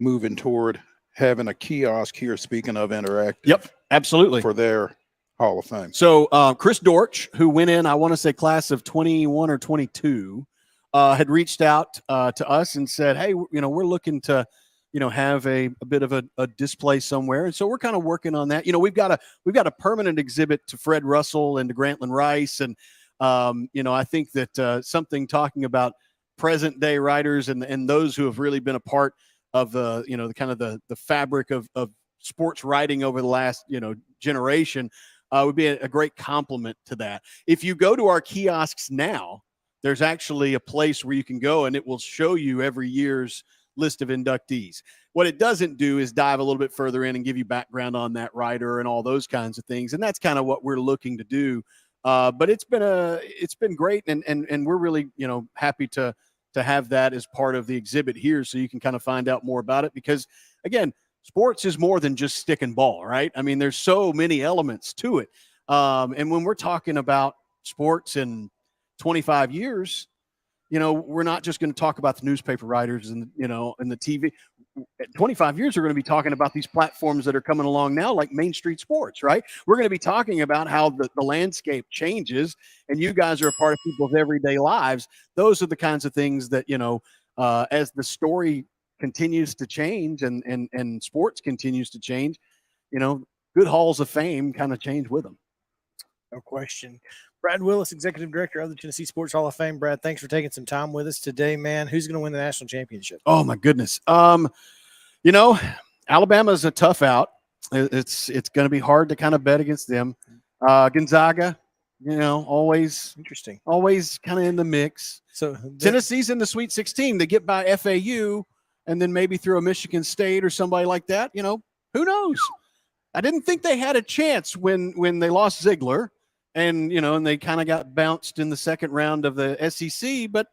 moving toward having a kiosk here, speaking of interactive. Yep, absolutely. For their Hall of Fame. So Chris Dortch, who went in, I want to say class of 21 or 22, had reached out to us and said, hey, we're looking to, have a bit of a display somewhere. And so we're kind of working on that. We've got a permanent exhibit to Fred Russell and to Grantland Rice. And, I think that something talking about present day writers and those who have really been a part of the, the kind of the fabric of sports writing over the last, generation would be a great complement to that. If you go to our kiosks now, there's actually a place where you can go and it will show you every year's list of inductees. What it doesn't do is dive a little bit further in and give you background on that writer and all those kinds of things. And that's kind of what we're looking to do. But it's been great. And we're really, happy to have that as part of the exhibit here. So you can kind of find out more about it because again, sports is more than just stick and ball, right? I mean, there's so many elements to it. And when we're talking about sports in 25 years, we're not just going to talk about the newspaper writers and, and the TV. At 25 years, we're going to be talking about these platforms that are coming along now, like Main Street Sports, right? We're going to be talking about how the landscape changes and you guys are a part of people's everyday lives. Those are the kinds of things that, as the story continues to change and sports continues to change, good halls of fame kind of change with them. No question. Brad Willis, Executive Director of the Tennessee Sports Hall of Fame. Brad, thanks for taking some time with us today, man. Who's going to win the national championship? Oh my goodness. Alabama's a tough out. It's going to be hard to kind of bet against them. Gonzaga, always interesting, always kind of in the mix. So Tennessee's in the Sweet 16. They get by FAU and then maybe through a Michigan State or somebody like that. Who knows? I didn't think they had a chance when they lost Ziegler. And, and they kind of got bounced in the second round of the SEC, but,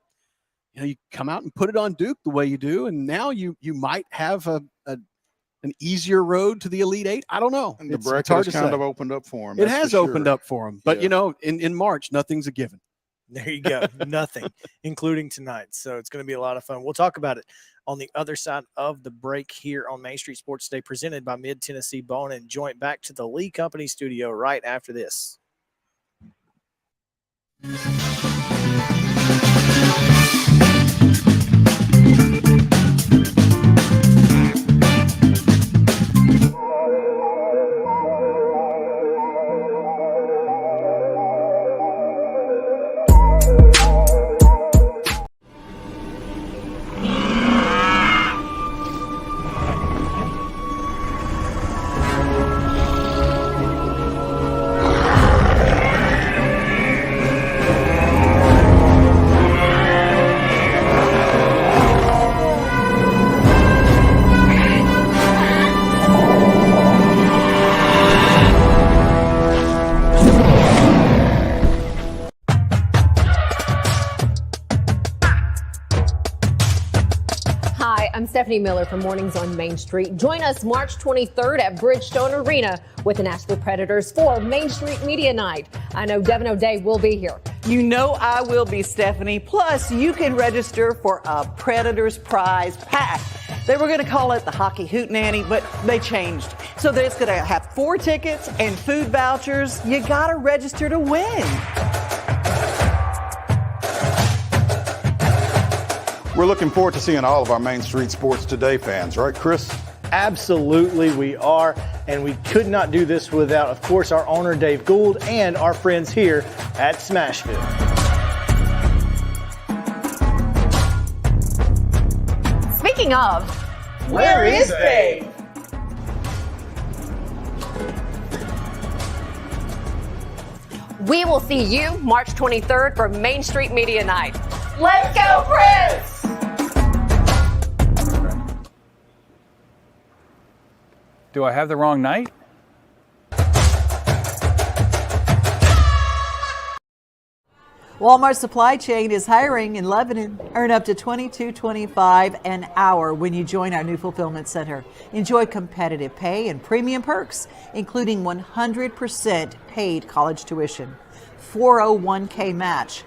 you come out and put it on Duke the way you do. And now you might have an easier road to the Elite Eight. I don't know. And the bracket has kind of opened up for them. It has opened up for them. But, in March, nothing's a given. There you go. Nothing, including tonight. So it's going to be a lot of fun. We'll talk about it on the other side of the break here on Main Street Sports Day, presented by Mid-Tennessee Bone and Joint. Back to the Lee Company studio right after this. I'm Stephanie Miller from Mornings on Main Street. Join us March 23rd at Bridgestone Arena with the Nashville Predators for Main Street Media Night. I know Devin O'Day will be here. You know I will be, Stephanie. Plus, you can register for a Predators prize pack. They were going to call it the Hockey Hootenanny, but they changed. So it's going to have 4 tickets and food vouchers. You got to register to win. We're looking forward to seeing all of our Main Street Sports Today fans, right, Chris? Absolutely, we are. And we could not do this without, of course, our owner, Dave Gould, and our friends here at Smashville. Speaking of, Where is Dave? we will see you March 23rd for Main Street Media Night. Let's go, Prince! Do I have the wrong night? Walmart Supply Chain is hiring in Lebanon. Earn up to $22.25 an hour when you join our new fulfillment center. Enjoy competitive pay and premium perks, including 100% paid college tuition, 401k match,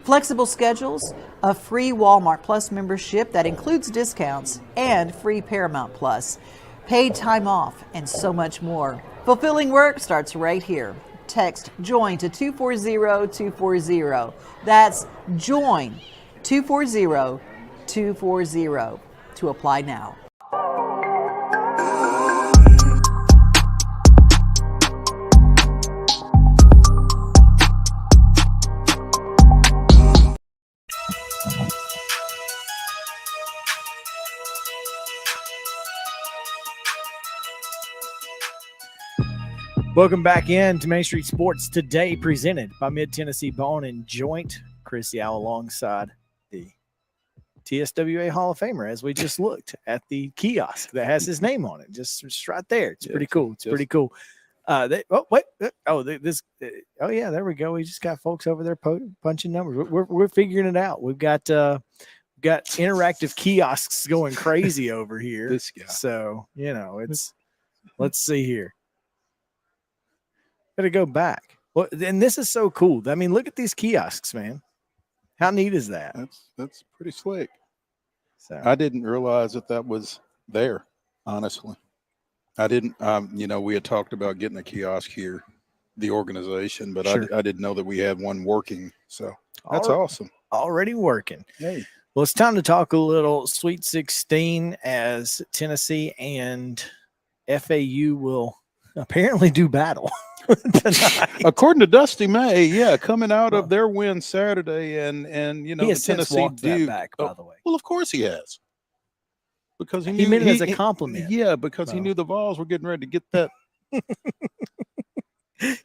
flexible schedules, a free Walmart Plus membership that includes discounts, and free Paramount Plus, paid time off, and so much more. Fulfilling work starts right here. Text JOIN to 240-240. That's JOIN 240-240 to apply now. Welcome back in to Main Street Sports Today, presented by Mid-Tennessee Bone and Joint. Chris Yow alongside the TSWA Hall of Famer, as we just looked at the kiosk that has his name on it, just right there. It's pretty cool. It's pretty cool. Oh yeah, there we go. We just got folks over there punching numbers. We're figuring it out. We've got interactive kiosks going crazy over here. This guy. So let's see here. Gotta go back. Well, and this is so cool. I mean, look at these kiosks, man. How neat is that? That's pretty slick. So I didn't realize that was there, honestly. I didn't, we had talked about getting a kiosk here, the organization, but Sure. I didn't know that we had one working. So that's awesome. Already working. Hey. Well, it's time to talk a little Sweet 16 as Tennessee and FAU will apparently do battle tonight. According to Dusty May, coming out of their win Saturday, and He the has since Tennessee walked that Duke. back, by the way. Well, of course he has, because He meant it as a compliment. Yeah, because he Well. knew the Vols were getting ready to get that.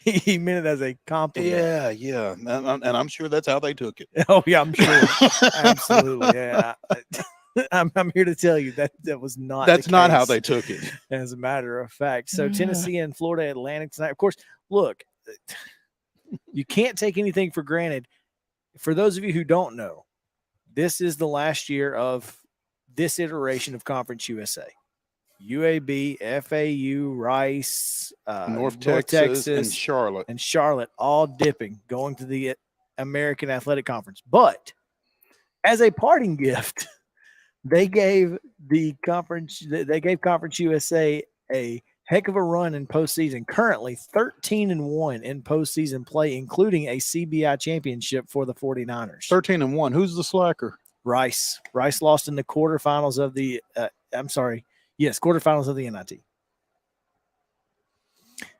He meant it as a compliment. Yeah, and I'm sure that's how they took it. Oh yeah, I'm sure. Absolutely. Yeah. I'm here to tell you that was not. That's the not how case, they took it. as a matter of fact. So Tennessee and Florida Atlantic tonight. Of course, look, you can't take anything for granted. For those of you who don't know, this is the last year of this iteration of Conference USA. UAB, FAU, Rice, North Texas, and Charlotte. all dipping, going to the American Athletic Conference. But as a parting gift, they gave Conference USA a heck of a run in postseason. Currently 13-1 in postseason play, including a CBI championship for the 49ers. 13-1. Who's the slacker? Rice lost in the quarterfinals of the quarterfinals of the NIT.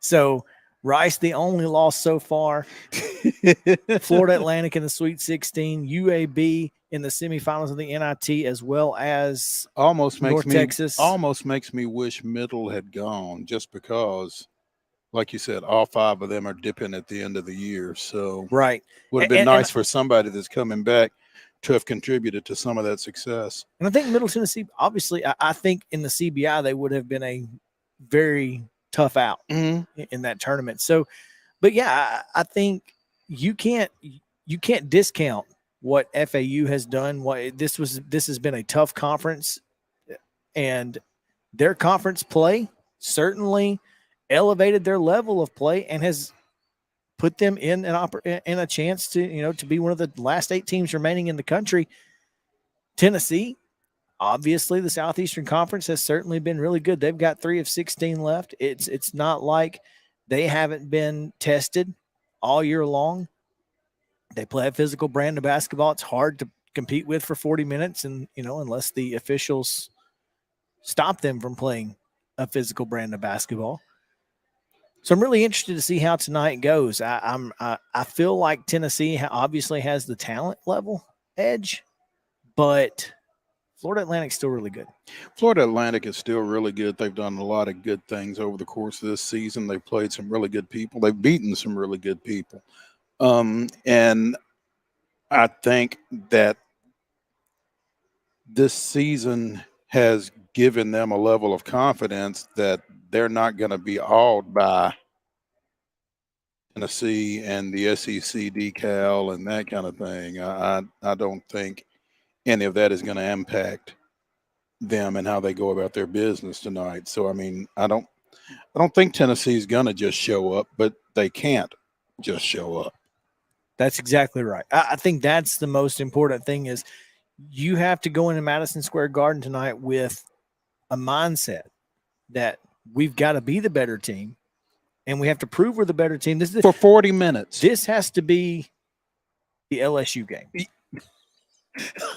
So Rice, the only loss so far. Florida Atlantic in the Sweet 16, UAB in the semifinals of the NIT, as well as Texas. Almost makes me wish Middle had gone, just because, like you said, all 5 of them are dipping at the end of the year. So right, would have been nice for somebody that's coming back to have contributed to some of that success. And I think Middle Tennessee, obviously, I think in the CBI they would have been a very tough out in that tournament. So, but yeah, I think you can't discount what FAU has done. This has been a tough conference. and their conference play certainly elevated their level of play and has put them in a chance to, to be one of the last 8 teams remaining in the country. Tennessee, obviously, the Southeastern Conference has certainly been really good. They've got 3 of 16 left. It's not like they haven't been tested all year long. They play a physical brand of basketball. It's hard to compete with for 40 minutes, and unless the officials stop them from playing a physical brand of basketball. So I'm really interested to see how tonight goes. I feel like Tennessee obviously has the talent level edge, but Florida Atlantic's still really good. Florida Atlantic is still really good. They've done a lot of good things over the course of this season. They've played some really good people. They've beaten some really good people. And I think that this season has given them a level of confidence that they're not going to be awed by Tennessee and the SEC decal and that kind of thing. I don't think any of that is going to impact them and how they go about their business tonight. So, I mean, I don't think Tennessee's going to just show up, but they can't just show up. That's exactly right. I think that's the most important thing is you have to go into Madison Square Garden tonight with a mindset that we've got to be the better team and we have to prove we're the better team. This is for 40 minutes. This has to be the LSU game.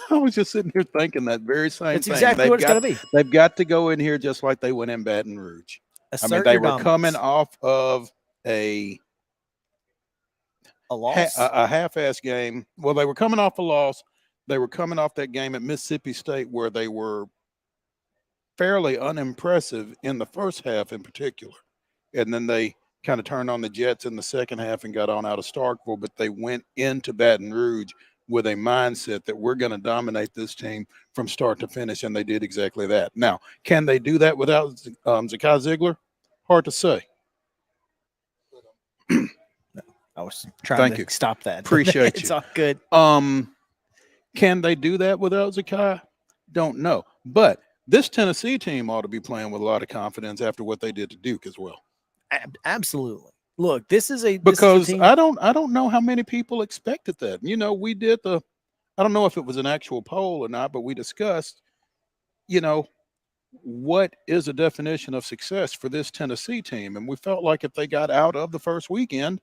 I was just sitting here thinking that very same That's thing. exactly what it's got to be. They've got to go in here just like they went in Baton Rouge. I mean, they were coming off of a loss, a half-ass game. Well, they were coming off a loss. They were coming off that game at Mississippi State where they were fairly unimpressive in the first half in particular. And then they kind of turned on the Jets in the second half and got on out of Starkville, but they went into Baton Rouge with a mindset that we're going to dominate this team from start to finish, and they did exactly that. Now, can they do that without Zakai Ziegler? Hard to say. I was trying to stop that. Appreciate it's you. All good. Can they do that without Zakai? Don't know. But this Tennessee team ought to be playing with a lot of confidence after what they did to Duke as well. Absolutely. Look, this is a team. I don't know how many people expected that. We did I don't know if it was an actual poll or not, but we discussed, what is a definition of success for this Tennessee team? And we felt like if they got out of the first weekend,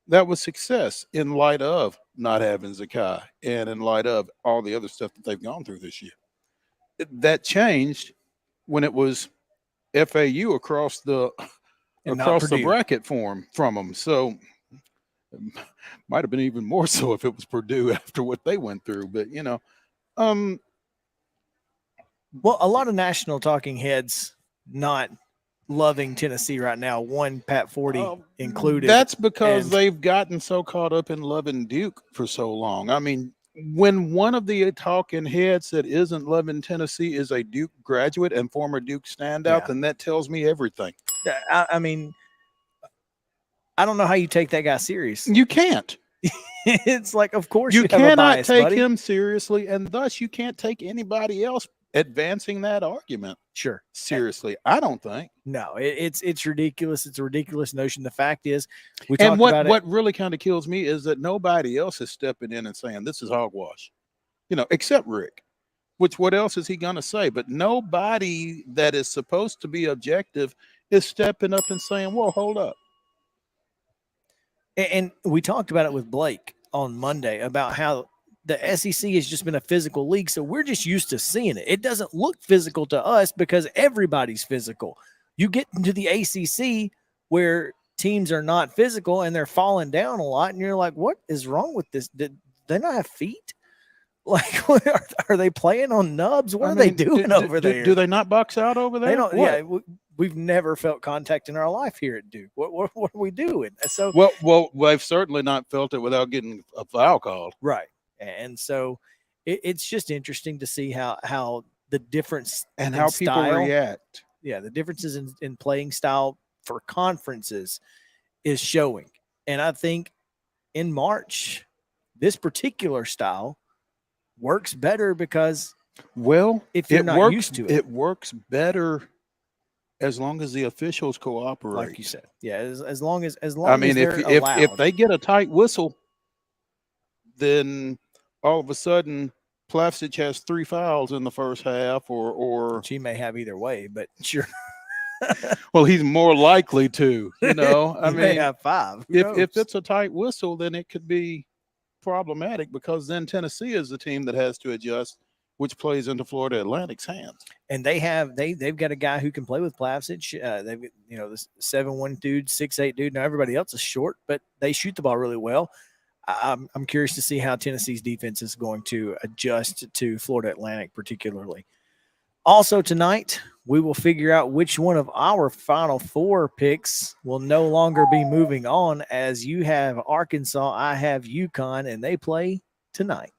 that was success in light of not having Zakai and in light of all the other stuff that they've gone through this year. That changed when it was FAU across the bracket from them. So it might have been even more so if it was Purdue after what they went through. But, well, a lot of national talking heads not loving Tennessee right now, one Pat Forty included. That's because they've gotten so caught up in loving Duke for so long. I mean, when one of the talking heads that isn't loving Tennessee is a Duke graduate and former Duke standout, then that tells me everything. I mean, I don't know how you take that guy serious. You can't. It's like, of course you cannot bias, take buddy. him seriously, and thus you can't take anybody else advancing that argument. Sure. Seriously, I don't think. No, it's ridiculous. It's a ridiculous notion. The fact is, what really kind of kills me is that nobody else is stepping in and saying this is hogwash, except Rick. Which what else is he going to say? But nobody that is supposed to be objective is stepping up and saying, "Well, hold up." And we talked about it with Blake on Monday about how the SEC has just been a physical league, so we're just used to seeing it. It doesn't look physical to us because everybody's physical. You get into the ACC where teams are not physical and they're falling down a lot, and you're like, what is wrong with this? Did they not have feet? Like, are they playing on nubs? What are they doing over there? Do they not box out over there? They don't. What? Yeah, we've never felt contact in our life here at Duke. What are we doing? So well, they've certainly not felt it without getting a foul called. Right. And so it's just interesting to see how the difference and how people react. Yeah, the differences in playing style for conferences is showing. And I think in March, this particular style works better because Well, if you're it not works, used to it. it works better as long as the officials cooperate. Like you said, yeah. As long as I mean, they're if allowed. they get a tight whistle, then all of a sudden Plavsic has 3 fouls in the first half, or She may have either way, but sure. well, he's more likely to. You know, I He may mean, have 5. Who if knows? it's a tight whistle, then it could be problematic because then Tennessee is the team that has to adjust, which plays into Florida Atlantic's hands. And they've got a guy who can play with Plavsic. They've this 7'1" dude, 6'8" dude. Now everybody else is short, but they shoot the ball really well. I'm curious to see how Tennessee's defense is going to adjust to Florida Atlantic, particularly. Also tonight, we will figure out which one of our Final Four picks will no longer be moving on, as you have Arkansas, I have UConn, and they play tonight.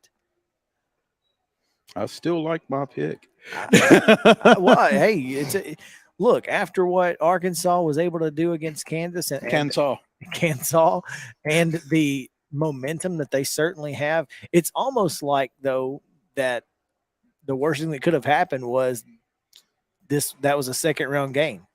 I still like my pick. Well, hey, look, after what Arkansas was able to do against Kansas and Kansas and the momentum that they certainly have, it's almost like, though, that the worst thing that could have happened was that was a second round game,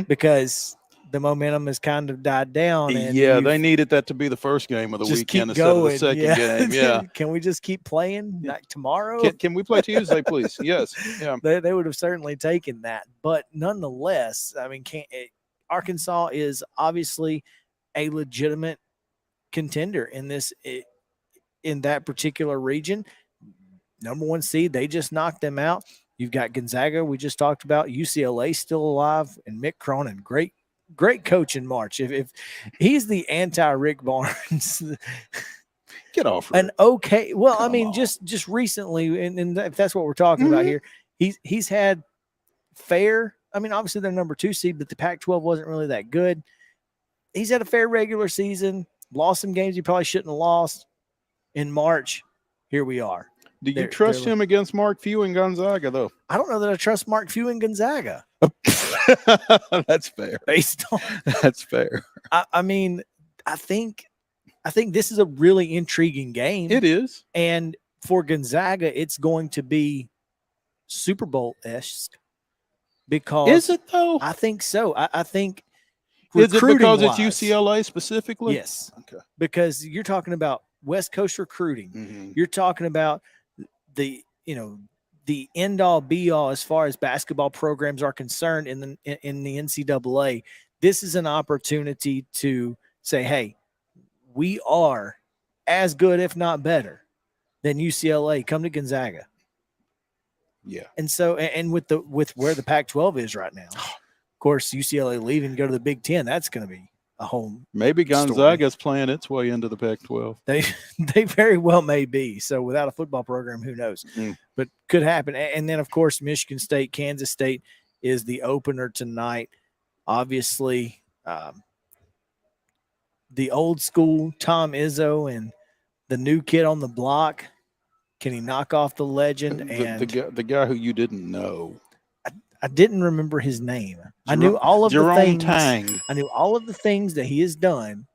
because the momentum has kind of died down. And yeah, they needed that to be the first game of the weekend instead of the second game. Yeah. Can we just keep playing like tomorrow? Can we play Tuesday, please? Yes. Yeah. They would have certainly taken that. But nonetheless, I mean, Arkansas is obviously a legitimate contender in that particular region. Number 1 seed, they just knocked them out. You've got Gonzaga, we just talked about. UCLA still alive, and Mick Cronin, great coach in March. If he's the anti-Rick Barnes, get off. Rick. Well, I mean, just recently, and if that's what we're talking about here, he's had fair. I mean, obviously they're number 2 seed, but the Pac-12 wasn't really that good. He's had a fair regular season. Lost some games he probably shouldn't have lost. In March, here we are. Do you trust him against Mark Few and Gonzaga, though? I don't know that I trust Mark Few and Gonzaga. That's fair. That's fair. I mean, I think this is a really intriguing game. It is. And for Gonzaga, it's going to be Super Bowl-esque. Because is it, though? I think so. I think is it because it's UCLA specifically? Yes. Okay. Because you're talking about West Coast recruiting. You're talking about the end all be all as far as basketball programs are concerned in the NCAA. This is an opportunity to say, hey, we are as good, if not better, than UCLA. Come to Gonzaga. Yeah. And so, and with where the Pac-12 is right now, of course, UCLA leaving, go to the Big Ten, that's going to be a home. Maybe Gonzaga's playing its way into the Pac-12. They very well may be. So without a football program, who knows? But could happen. And then, of course, Michigan State, Kansas State is the opener tonight. Obviously, the old school Tom Izzo and the new kid on the block. Can he knock off the legend? The guy who you didn't know. I didn't remember his name. I knew all of the things. Tang. I knew all of the things that he has done.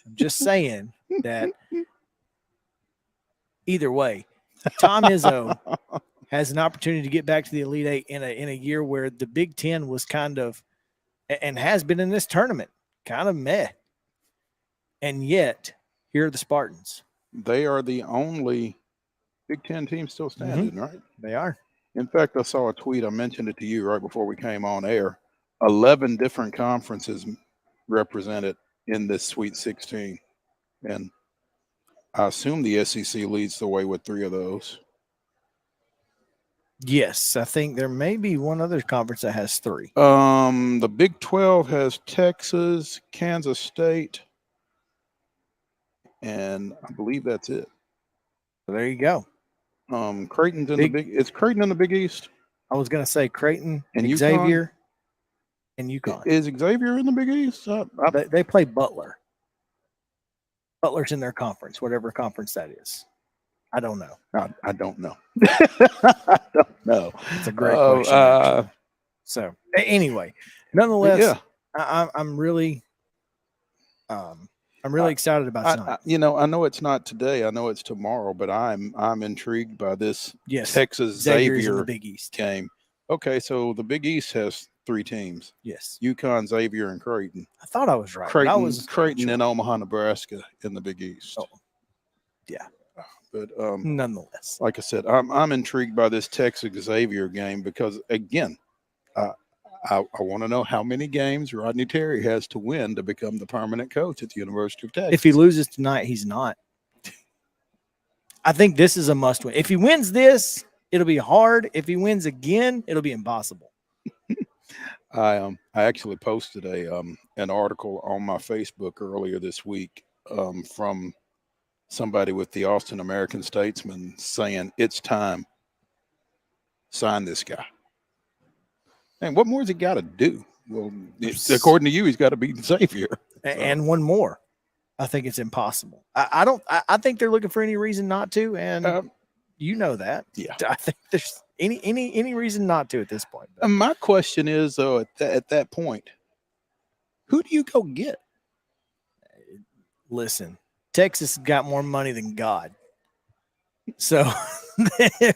I'm just saying that either way, Tom Izzo has an opportunity to get back to the Elite Eight in a year where the Big Ten was kind of, and has been in this tournament, kind of meh. And yet, here are the Spartans. They are the only Big Ten team still standing, right? They are. In fact, I saw a tweet. I mentioned it to you right before we came on air. 11 different conferences represented in this Sweet 16. And I assume the SEC leads the way with 3 of those. Yes, I think there may be one other conference that has 3. The Big 12 has Texas, Kansas State, and I believe that's it. So there you go. Creighton's in is Creighton in the Big East? I was going to say Creighton and Xavier and UConn. Is Xavier in the Big East? They play Butler. Butler's in their conference, whatever conference that is. I don't know. I don't know. I don't know. It's a great question. So anyway, nonetheless, yeah. I'm really I'm really excited about tonight. I know it's not today. I know it's tomorrow, but I'm intrigued by this Yes, Texas Xavier's in Xavier the Big East game. Okay, so the Big East has 3 teams. Yes, UConn, Xavier, and Creighton. I thought I was right. but I was Creighton and Omaha, Nebraska in the Big East. Oh, yeah. But nonetheless, like I said, I'm intrigued by this Texas Xavier game because, again, I want to know how many games Rodney Terry has to win to become the permanent coach at the University of Texas. if he loses tonight, he's not. I think this is a must win. If he wins this, it'll be hard. If he wins again, it'll be impossible. I actually posted an article on my Facebook earlier this week from somebody with the Austin American Statesman saying it's time. Sign this guy. And what more has he got to do? Well, according to you, he's got to beat Xavier. And one more. I think it's impossible. I think they're looking for any reason not to, and you know that. Yeah. I think there's any reason not to at this point. My question is, though, at that point, who do you go get? Listen, Texas got more money than God. So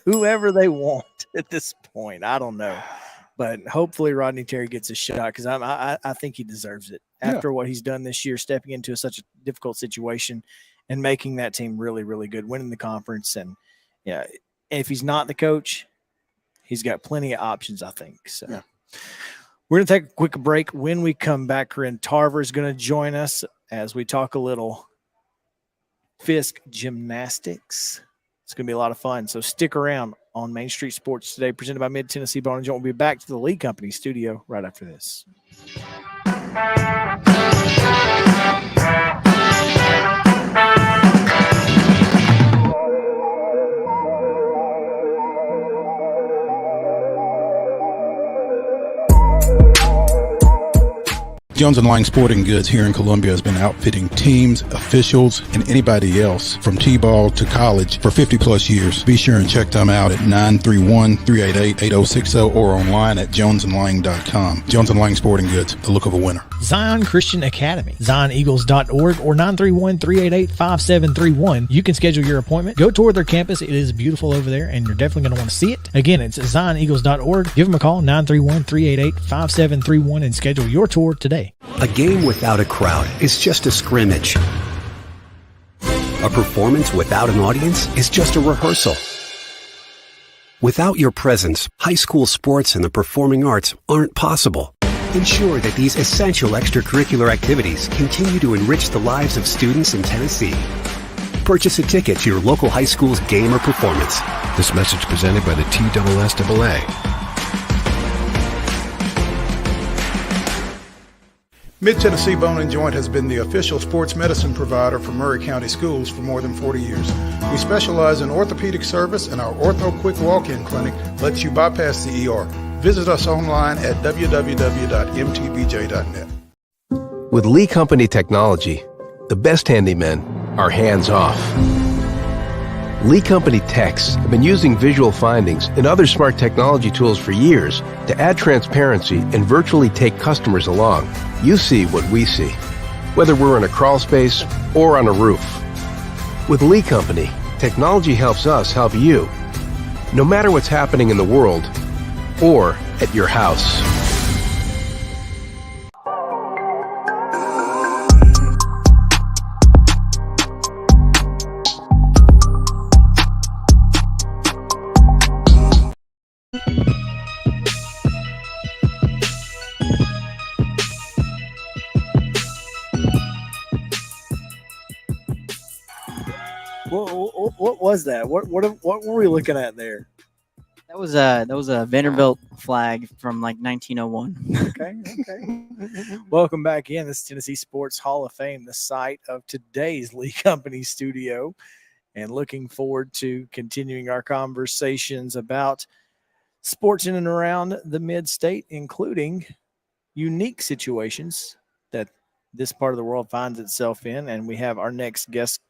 whoever they want at this point, I don't know. But hopefully Rodney Terry gets a shot because I think he deserves it after what he's done this year, stepping into such a difficult situation and making that team really, really good, winning the conference. And yeah, if he's not the coach, he's got plenty of options, I think. So we're going to take a quick break. When we come back, Corinne Tarver is going to join us as we talk a little FISK gymnastics. It's going to be a lot of fun. So stick around on Main Street Sports Today, presented by Mid-Tennessee Bone & Joint. We'll be back to the Lee Company studio right after this. Jones & Lang Sporting Goods here in Columbia has been outfitting teams, officials, and anybody else from T-ball to college for 50-plus years. Be sure and check them out at 931-388-8060 or online at jonesandlang.com. Jones & Lang Sporting Goods, the look of a winner. Zion Christian Academy, zioneagles.org or 931-388-5731. You can schedule your appointment. Go tour their campus. It is beautiful over there, and you're definitely going to want to see it. Again, it's zioneagles.org. Give them a call, 931-388-5731, and schedule your tour today. A game without a crowd is just a scrimmage. A performance without an audience is just a rehearsal. Without your presence, high school sports and the performing arts aren't possible. Ensure that these essential extracurricular activities continue to enrich the lives of students in Tennessee. Purchase a ticket to your local high school's game or performance. This message presented by the TSSAA. Mid-Tennessee Bone & Joint has been the official sports medicine provider for Murray County Schools for more than 40 years. We specialize in orthopedic service, and our Ortho Quick Walk-In Clinic lets you bypass the ER. Visit us online at www.mtbj.net. With Lee Company technology, the best handymen are hands-off. Lee Company techs have been using visual findings and other smart technology tools for years to add transparency and virtually take customers along. You see what we see, whether we're in a crawl space or on a roof. With Lee Company, technology helps us help you, no matter what's happening in the world or at your house. What was that? What were we looking at there? That was a Vanderbilt flag from like 1901. Okay. Welcome back in. This is Tennessee Sports Hall of Fame, the site of today's Lee Company studio, and looking forward to continuing our conversations about sports in and around the mid-state, including unique situations that this part of the world finds itself in. And we have our next guest,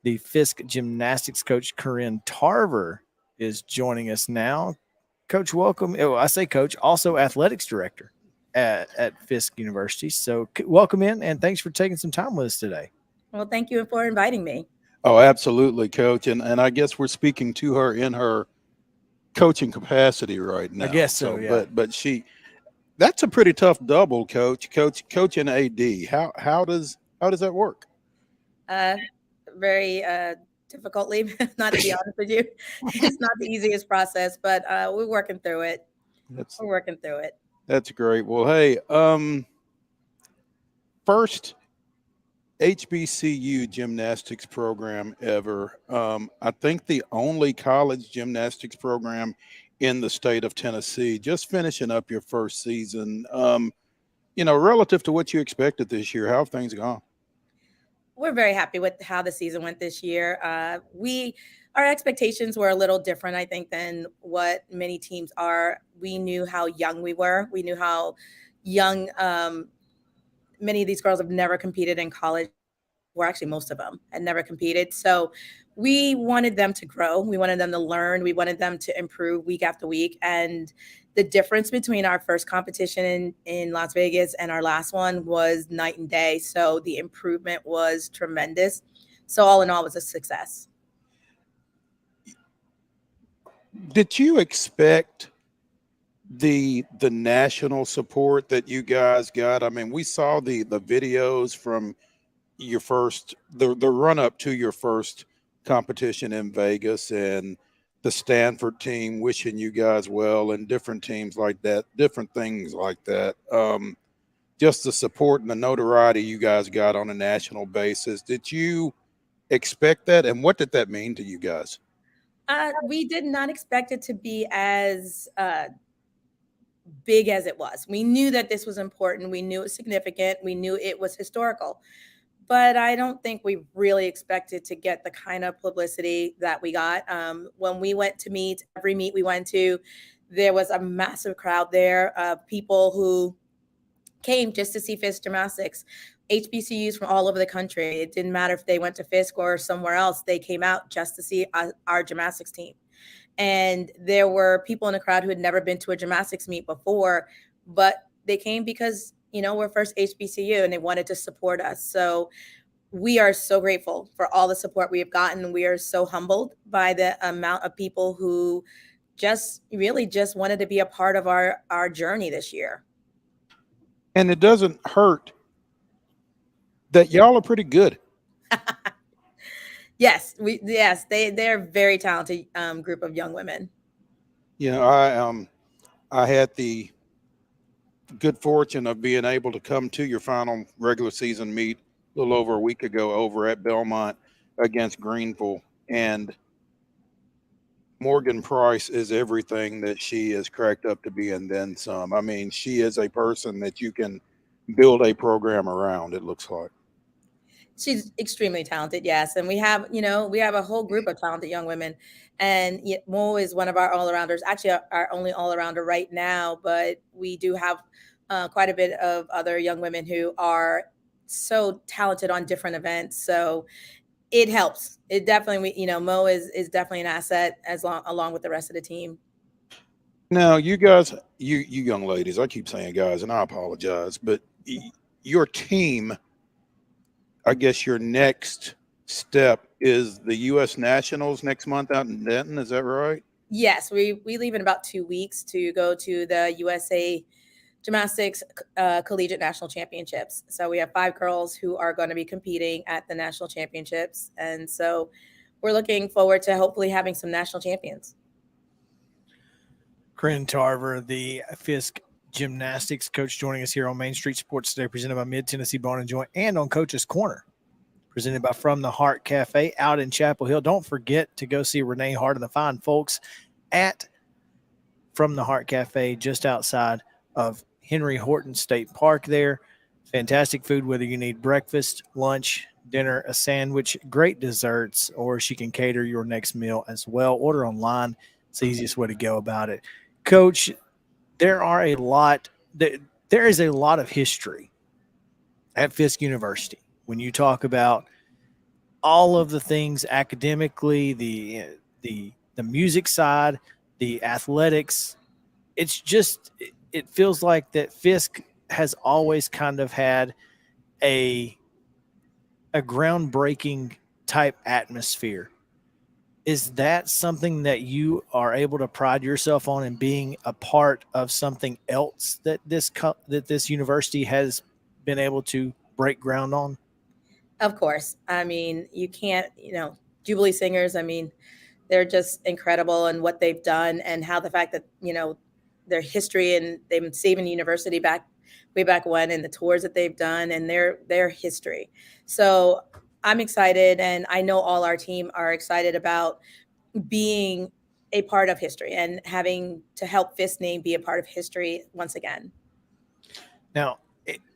the FISK gymnastics coach, Corinne Tarver, is joining us now. Coach, welcome. Oh, I say coach, also athletics director at FISK University. So welcome in, and thanks for taking some time with us today. Well, thank you for inviting me. Oh, absolutely, Coach. And I guess we're speaking to her in her coaching capacity right now. I guess so, yeah. But that's a pretty tough double, Coach and AD. How does that work? Very difficultly, not to be honest with you. It's not the easiest process, but we're working through it. We're working through it. That's great. Well, hey, first HBCU gymnastics program ever. I think the only college gymnastics program in the state of Tennessee. Just finishing up your first season. Relative to what you expected this year, how have things gone? We're very happy with how the season went this year. Our expectations were a little different, I think, than what many teams are. We knew how young we were. We knew how young many of these girls have never competed in college. Well, actually, most of them had never competed. So we wanted them to grow. We wanted them to learn. We wanted them to improve week after week. And the difference between our first competition in Las Vegas and our last one was night and day. So the improvement was tremendous. So all in all, it was a success. Did you expect the national support that you guys got? I mean, we saw the videos from your first the run up to your first competition in Vegas, and the Stanford team wishing you guys well, and different teams like that, different things like that. Just the support and the notoriety you guys got on a national basis. Did you expect that, and what did that mean to you guys? We did not expect it to be as big as it was. We knew that this was important. We knew it was significant. We knew it was historical. But I don't think we really expected to get the kind of publicity that we got. When we went to meet, every meet we went to, there was a massive crowd there of people who came just to see FISK gymnastics. HBCUs from all over the country. It didn't matter if they went to FISK or somewhere else. They came out just to see our gymnastics team. And there were people in the crowd who had never been to a gymnastics meet before, but they came because, we're first HBCU and they wanted to support us. So we are so grateful for all the support we have gotten. We are so humbled by the amount of people who just wanted to be a part of our journey this year. And it doesn't hurt that y'all are pretty good. Yes, they're a very talented group of young women. I had the good fortune of being able to come to your final regular season meet a little over a week ago over at Belmont against Greenville, and Morgan Price is everything that she is cracked up to be and then some. I mean, she is a person that you can build a program around, it looks like. She's extremely talented, yes. And we have a whole group of talented young women. And Mo is one of our all-arounders, actually our only all-arounder right now, but we do have quite a bit of other young women who are so talented on different events. So it helps. It definitely, Mo is definitely an asset along with the rest of the team. Now, you guys, you young ladies, I keep saying guys, and I apologize, but your team, I guess your next step is the U.S. Nationals next month out in Denton. Is that right? Yes, we leave in about 2 weeks to go to the USA Gymnastics Collegiate National Championships. So we have 5 girls who are going to be competing at the national championships. And so we're looking forward to hopefully having some national champions. CORRINNE Tarver, the FISK gymnastics coach, joining us here on Main Street Sports Today, presented by Mid-Tennessee Bone and Joint, and on Coach's Corner, presented by From the Heart Cafe out in Chapel Hill. Don't forget to go see Renee Hart and the fine folks at From the Heart Cafe just outside of Henry Horton State Park there. Fantastic food, whether you need breakfast, lunch, dinner, a sandwich, great desserts, or she can cater your next meal as well. Order online. It's the easiest way to go about it. Coach, there is a lot of history at Fisk University when you talk about all of the things academically, the music side, the athletics. It feels like that Fisk has always kind of had a a groundbreaking type atmosphere. Is that something that you are able to pride yourself on, in being a part of something else that this university has been able to break ground on? Of course. I mean, you can't, Jubilee Singers, I mean, they're just incredible in what they've done, and how the fact that, their history, and they've been saving the university way back when, and the tours that they've done, and their history. So I'm excited, and I know all our team are excited about being a part of history and having to help FISK name be a part of history once again. Now,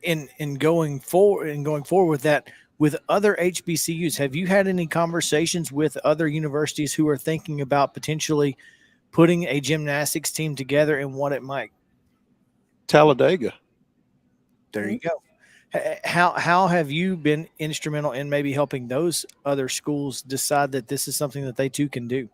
in going forward with that, with other HBCUs, have you had any conversations with other universities who are thinking about potentially putting a gymnastics team together, and what it might? Talladega. There you go. How have you been instrumental in maybe helping those other schools decide that this is something that they too can do?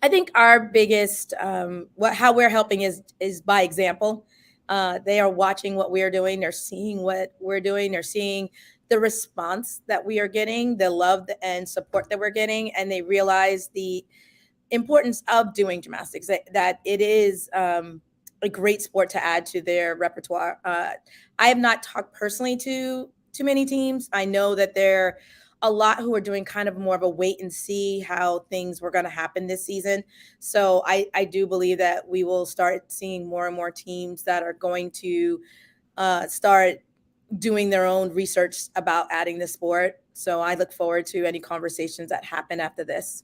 I think our biggest how we're helping is by example. They are watching what we are doing. They're seeing what we're doing. They're seeing the response that we are getting, the love and support that we're getting, and they realize the importance of doing gymnastics, that it is a great sport to add to their repertoire. I have not talked personally to too many teams. I know that there are a lot who are doing kind of more of a wait and see how things were going to happen this season. So I do believe that we will start seeing more and more teams that are going to start doing their own research about adding the sport. So I look forward to any conversations that happen after this.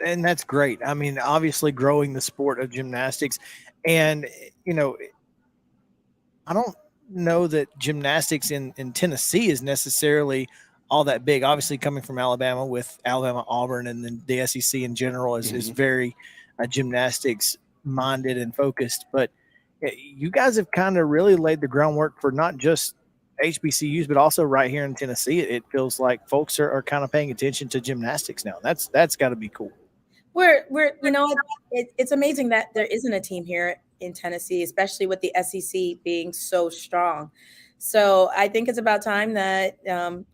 And that's great. I mean, obviously growing the sport of gymnastics, and, I don't know that gymnastics in Tennessee is necessarily all that big. Obviously coming from Alabama, with Alabama, Auburn, and then the SEC in general is very gymnastics minded and focused. But you guys have kind of really laid the groundwork for not just HBCUs, but also right here in Tennessee. It feels like folks are kind of paying attention to gymnastics now. That's got to be cool. It's amazing that there isn't a team here in Tennessee, especially with the SEC being so strong. So I think it's about time that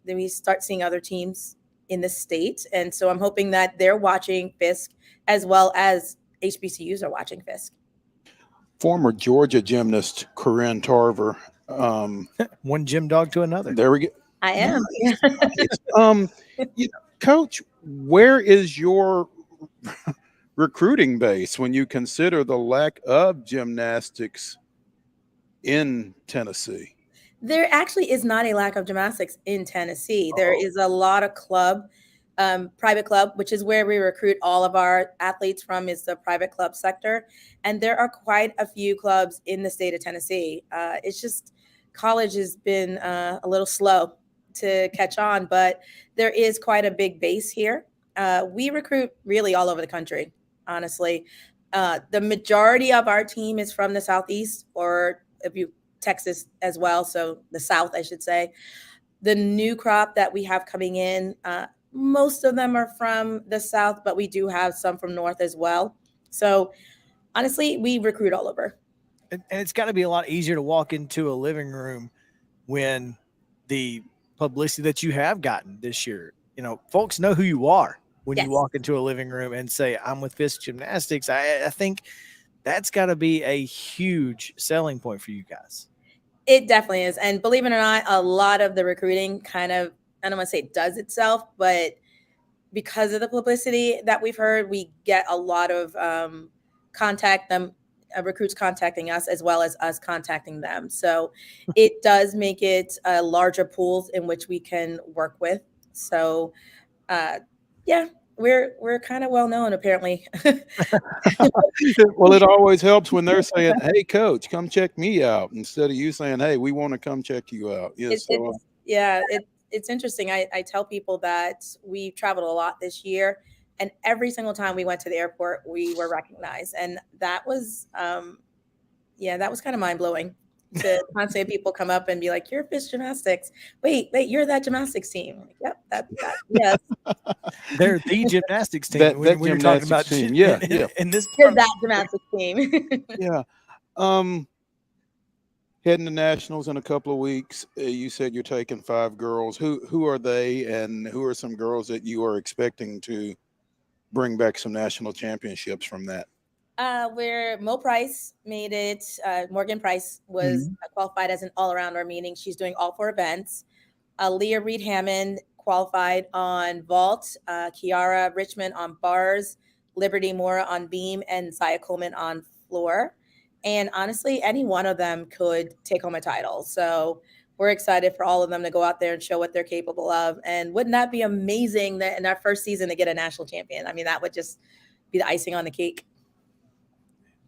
we start seeing other teams in the state. And so I'm hoping that they're watching FISK as well as HBCUs are watching FISK. Former Georgia gymnast CORRINNE Tarver. One gym dog to another. There we go. I am. Coach, where is your recruiting base when you consider the lack of gymnastics in Tennessee? There actually is not a lack of gymnastics in Tennessee. There is a lot of private club, which is where we recruit all of our athletes from, is the private club sector. And there are quite a few clubs in the state of Tennessee. It's just college has been a little slow to catch on, but there is quite a big base here. We recruit really all over the country, honestly. The majority of our team is from the Southeast, or Texas as well. So the South, I should say. The new crop that we have coming in, most of them are from the South, but we do have some from North as well. So honestly, we recruit all over. And it's got to be a lot easier to walk into a living room when the publicity that you have gotten this year, folks know who you are when you walk into a living room and say, I'm with FISK Gymnastics. I think that's got to be a huge selling point for you guys. It definitely is. And believe it or not, a lot of the recruiting kind of, I don't want to say it does itself, but because of the publicity that we've heard, we get a lot of recruits contacting us, as well as us contacting them. So it does make it larger pools in which we can work with. So we're kind of well known, apparently. Well, it always helps when they're saying, hey, coach, come check me out, instead of you saying, hey, we want to come check you out. It's interesting. I tell people that we traveled a lot this year, and every single time we went to the airport, we were recognized. And that was, that was kind of mind blowing to constantly people come up and be like, you're FISK Gymnastics. Wait, you're that gymnastics team. Like, yep, that yes. They're the gymnastics team. When you're talking about team. And this you're that gymnastics team. Yeah. heading to nationals in a couple of weeks. You said you're taking 5 girls. Who are they, and who are some girls that you are expecting to bring back some national championships from that? Where Mo Price made it. Morgan Price was qualified as an all-arounder, meaning she's doing all 4 events. Leah Reed Hammond qualified on vault. Kiara Richmond on bars. Liberty Mora on beam, and Saya Coleman on floor. And honestly, any one of them could take home a title. So we're excited for all of them to go out there and show what they're capable of. And wouldn't that be amazing that in our first season to get a national champion? I mean, that would just be the icing on the cake.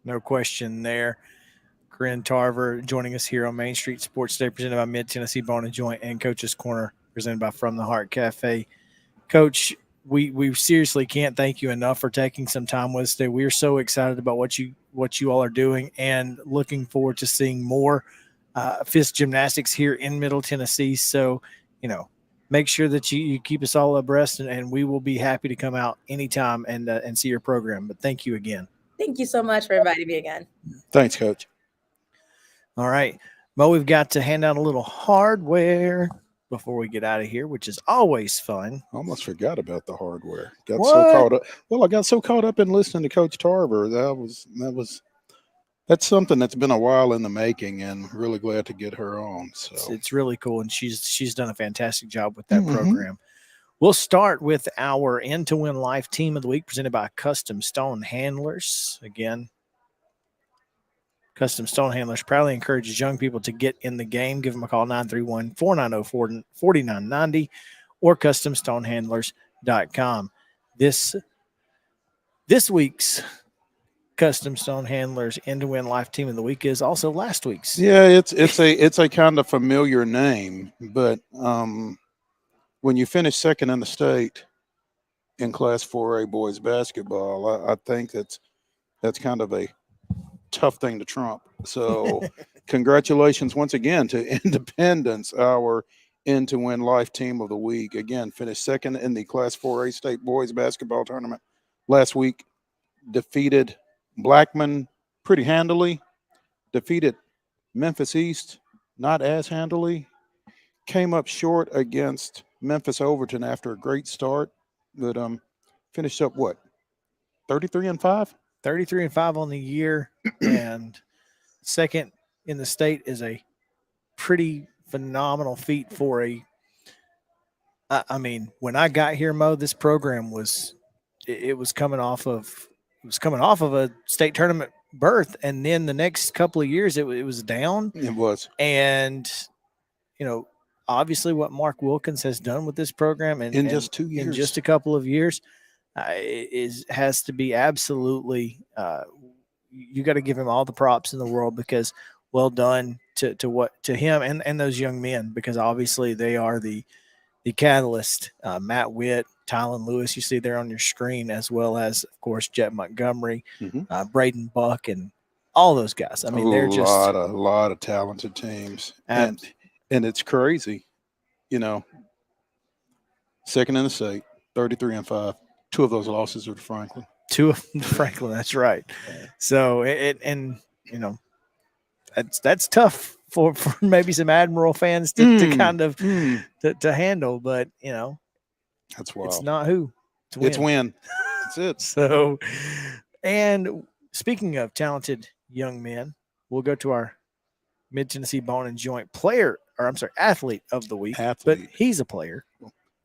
No question there. CORRINNE Tarver joining us here on Main Street Sports Day, presented by Mid-Tennessee Bone and Joint, and Coach's Corner, presented by From the Heart Cafe. Coach, we seriously can't thank you enough for taking some time with us today. We're so excited about what you all are doing, and looking forward to seeing more FISK gymnastics here in Middle Tennessee. So, make sure that you keep us all abreast, and we will be happy to come out anytime and see your program. But thank you again. Thank you so much for inviting me again. Thanks, Coach. All right, Mo, we've got to hand out a little hardware before we get out of here, which is always fun. I almost forgot about the hardware. I got so caught up in listening to Coach Tarver. That's something that's been a while in the making, and really glad to get her on. So it's really cool, and she's done a fantastic job with that program. We'll start with our In to Win Life Team of the Week, presented by Custom Stone Handlers. Again, Custom Stone Handlers proudly encourages young people to get in the game. Give them a call, 931-490-4990, or CustomStonehandlers.com. This week's Custom Stone Handlers In to Win Life Team of the Week is also last week's. Yeah, it's a kind of familiar name, but when you finish second in the state in Class 4A boys basketball, I think that's kind of a tough thing to trump. So congratulations once again to Independence, our In to Win Life Team of the Week. Again, finished second in the Class 4A state boys basketball tournament last week. Defeated Blackman pretty handily. Defeated Memphis East not as handily. Came up short against Memphis Overton after a great start, but finished up 33-5? 33-5 on the year, and second in the state is a pretty phenomenal feat for I mean, when I got here, Mo, this program was coming off of a state tournament berth, and then the next couple of years it was down. It was. And obviously what Mark Wilkins has done with this program in just 2 years, in just a couple of years, has to be absolutely you got to give him all the props in the world, because well done to him and those young men, because obviously they are the catalyst. Matt Witt, Tylen Lewis, you see there on your screen, as well as of course Jet Montgomery, Braden Buck, and all those guys. I mean, they're just a lot of talented teams, and it's crazy, second in the state, 33-5. 2 of those losses are to Franklin. 2 of Franklin, that's right. So that's tough for maybe some Admiral fans to kind of to handle, but that's wild. It's not who, it's win. That's it. So, and speaking of talented young men, we'll go to our Mid-Tennessee Bone and Joint athlete of the week. But he's a player.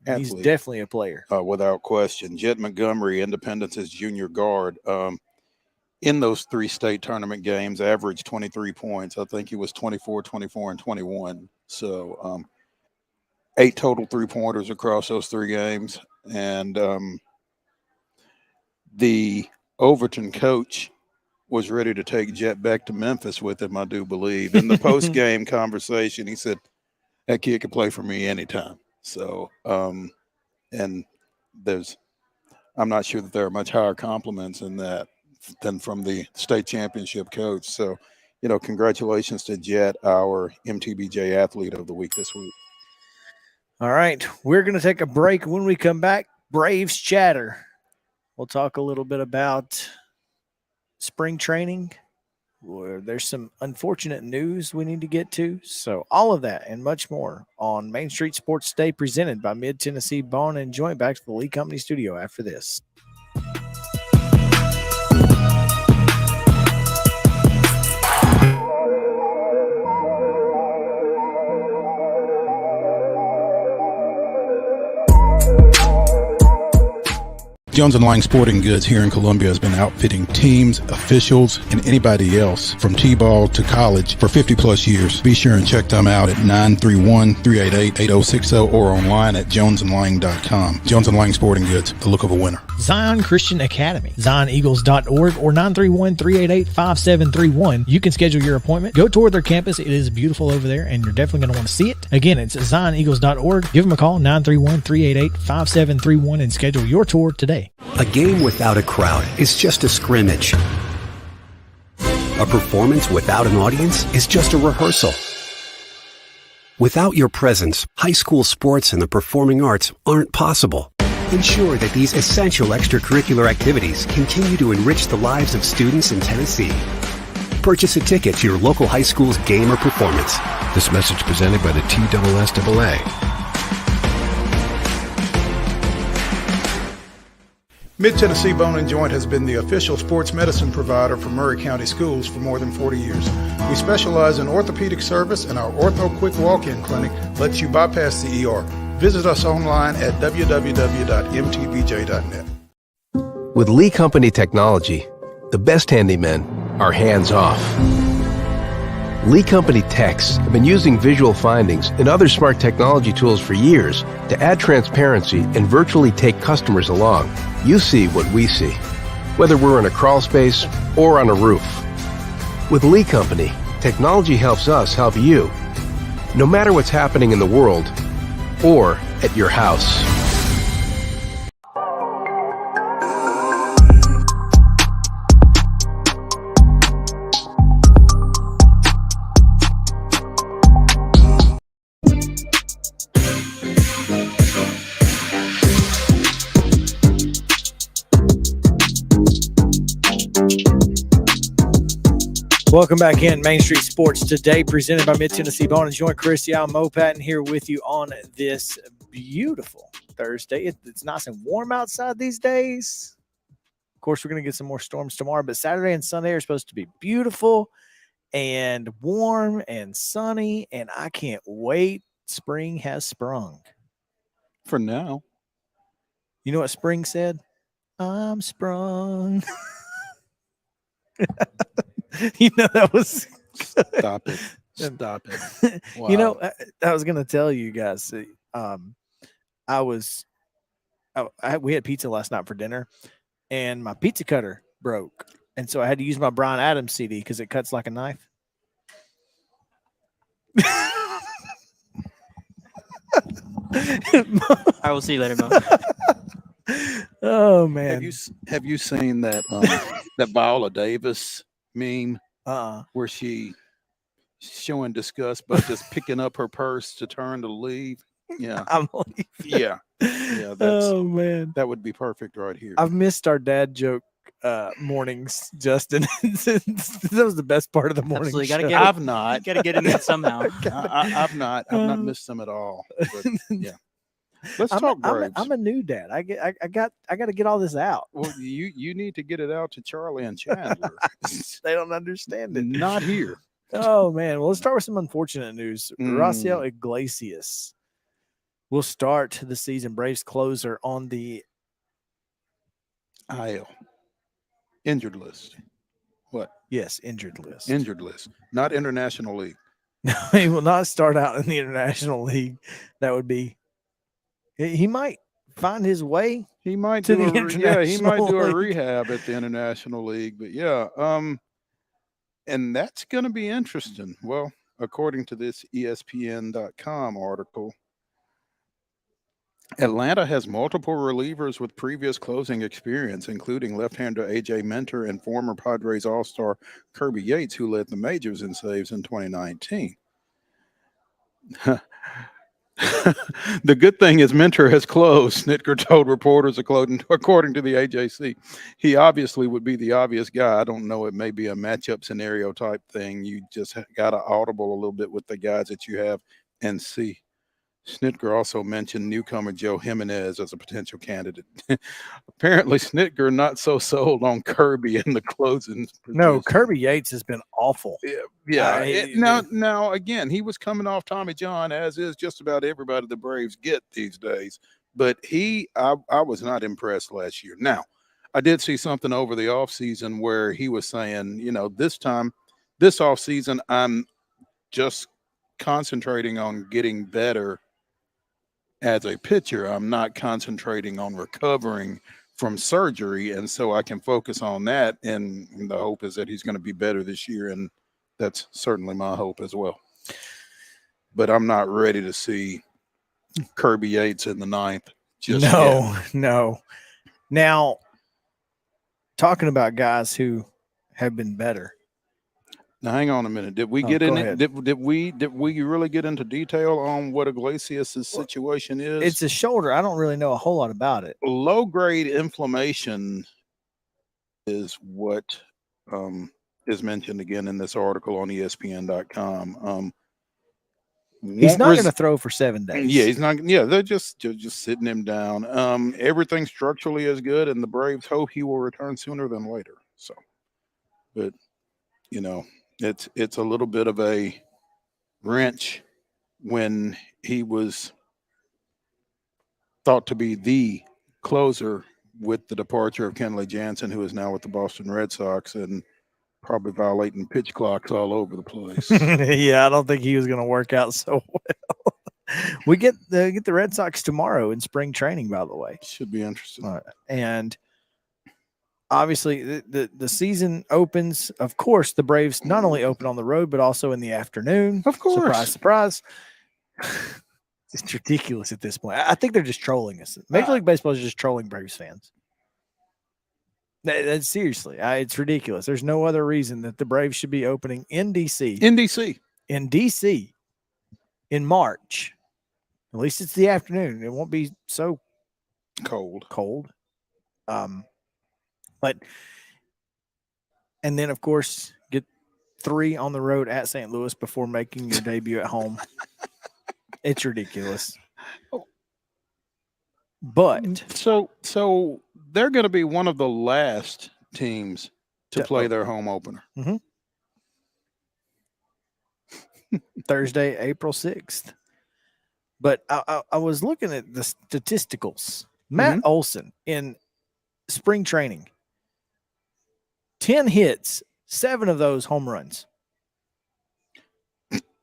He's definitely a player. Without question. Jet Montgomery, Independence's junior guard, in those 3 state tournament games, averaged 23 points. I think he was 24, 24, and 21. So 8 total 3-pointers across those 3 games. And the Overton coach was ready to take Jet back to Memphis with him, I do believe. In the post-game conversation, he said, that kid can play for me anytime. So, and I'm not sure that there are much higher compliments in that than from the state championship coach. So, congratulations to Jet, our MTBJ athlete of the week this week. All right, we're going to take a break. When we come back, Braves chatter. We'll talk a little bit about spring training, There's some unfortunate news we need to get to. So all of that and much more on Main Street Sports Today, presented by Mid Tennessee Bone and Joint. Back to the Lee Company studio after this. Jones & Lang Sporting Goods here in Columbia has been outfitting teams, officials, and anybody else from T-ball to college for 50 plus years. Be sure and check them out at 931-388-8060 or online at jonesandlang.com. Jones & Lang Sporting Goods, the look of a winner. Zion Christian Academy, zioneagles.org or 931-388-5731. You can schedule your appointment. Go tour their campus. It is beautiful over there, and you're definitely going to want to see it. Again, it's zioneagles.org. Give them a call, 931-388-5731, and schedule your tour today. A game without a crowd is just a scrimmage. A performance without an audience is just a rehearsal. Without your presence, high school sports and the performing arts aren't possible. Ensure that these essential extracurricular activities continue to enrich the lives of students in Tennessee. Purchase a ticket to your local high school's game or performance. This message presented by the TSSAA. Mid-Tennessee Bone & Joint has been the official sports medicine provider for Maury County Schools for more than 40 years. We specialize in orthopedic service, and our Ortho Quick Walk-In Clinic lets you bypass the ER. Visit us online at www.mtbj.net. With Lee Company technology, the best handymen are hands-off. Lee Company techs have been using visual findings and other smart technology tools for years to add transparency and virtually take customers along. You see what we see, whether we're in a crawl space or on a roof. With Lee Company, technology helps us help you, no matter what's happening in the world or at your house. Welcome back in Main Street Sports Today, presented by Mid Tennessee Bone and Joint. Chris, Yow, and Mo Patton here with you on this beautiful Thursday. It's nice and warm outside these days. Of course, we're going to get some more storms tomorrow, but Saturday and Sunday are supposed to be beautiful and warm and sunny, and I can't wait. Spring has sprung. For now. You know what spring said? I'm sprung. You know, that was Stop it. Stop it. Wow. You know, I was going to tell you guys, we had pizza last night for dinner, and my pizza cutter broke. And so I had to use my Bryan Adams CD because it cuts like a knife. I will see you later, Mo. Oh man, have you seen that that Viola Davis meme where she's showing disgust by just picking up her purse to turn to leave? Yeah, yeah. Oh man, that would be perfect right here. I've missed our dad joke mornings, Justin. That was the best part of the morning. Absolutely, show. I've not. Got to get in it somehow. I've not missed them at all. But, yeah. Let's talk Braves. I'm a new dad. I got to get all this out. Well, you need to get it out to Charlie and Chandler. They don't understand it. Not here. Oh man. Well, let's start with some unfortunate news. Raciel Iglesias will start the season Braves closer on the IL injured list. What? Yes, injured list. Injured list, not International League. No, he will not start out in the International League. That would be. He might find his way. He might to do he might do a rehab at the International League. But yeah, and that's going to be interesting. Well, according to this ESPN.com article, Atlanta has multiple relievers with previous closing experience, including left-hander A.J. Minter and former Padres All-Star Kirby Yates, who led the majors in saves in 2019. The good thing is Mentor has closed, Snitker told reporters according to the AJC. He obviously would be the obvious guy. I don't know. It may be a matchup scenario type thing. You just got to audible a little bit with the guys that you have and see. Snitker also mentioned newcomer Joe Jimenez as a potential candidate. Apparently, Snitker not so sold on Kirby in the closing. No, Kirby Yates has been awful. Yeah. Now again, he was coming off Tommy John, as is just about everybody the Braves get these days. But I was not impressed last year. Now, I did see something over the offseason where he was saying, this offseason, I'm just concentrating on getting better as a pitcher. I'm not concentrating on recovering from surgery, and so I can focus on that, and the hope is that he's going to be better this year, and that's certainly my hope as well. But I'm not ready to see Kirby Yates in the ninth just yet. No. Now, talking about guys who have been better. Now, hang on a minute. Did we get in it? Did we really get into detail on what Iglesias' situation is? It's a shoulder. I don't really know a whole lot about it. Low grade inflammation is what is mentioned again in this article on ESPN.com. He's not going to throw for 7 days. Yeah, he's not. Yeah, they're just sitting him down. Everything structurally is good, and the Braves hope he will return sooner than later. So, but it's a little bit of a wrench when he was thought to be the closer with the departure of Kenley Jansen, who is now with the Boston Red Sox and probably violating pitch clocks all over the place. Yeah, I don't think he was going to work out so well. We get the Red Sox tomorrow in spring training, by the way. Should be interesting. And obviously, the season opens. Of course, the Braves not only open on the road, but also in the afternoon. Of course. Surprise, surprise. It's ridiculous at this point. I think they're just trolling us. Major League Baseball is just trolling Braves fans. That's seriously, it's ridiculous. There's no other reason that the Braves should be opening in D.C. In March. At least it's the afternoon. It won't be so cold. But and then of course get 3 on the road at St. Louis before making your debut at home. It's ridiculous. But so they're going to be one of the last teams to play their home opener. Mm-hmm. Thursday, April 6th. But I was looking at the statisticals. Matt Olson in spring training, 10 hits, 7 of those home runs.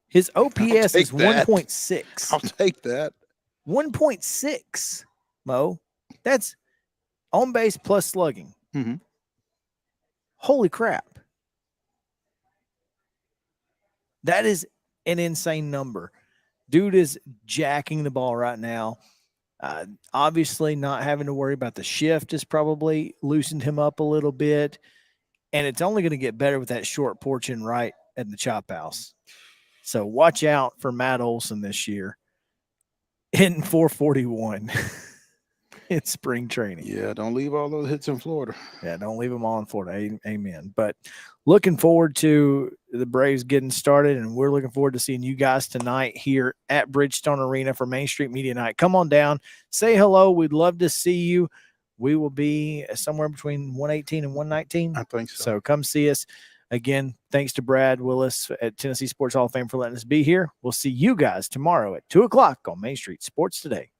His OPS is 1.6. I'll take that. 1.6, Mo. That's on base plus slugging. Mm-hmm. Holy crap. That is an insane number. Dude is jacking the ball right now. Obviously, not having to worry about the shift has probably loosened him up a little bit. And it's only going to get better with that short porch in right at the chop house. So watch out for Matt Olson this year. Hitting 441 in spring training. Yeah, don't leave all those hits in Florida. Yeah, don't leave them all in Florida. Amen. But looking forward to the Braves getting started, and we're looking forward to seeing you guys tonight here at Bridgestone Arena for Main Street Media Night. Come on down. Say hello. We'd love to see you. We will be somewhere between 118 and 119. I think so. So come see us. Again, thanks to Brad Willis at Tennessee Sports Hall of Fame for letting us be here. We'll see you guys tomorrow at 2 o'clock on Main Street Sports Today.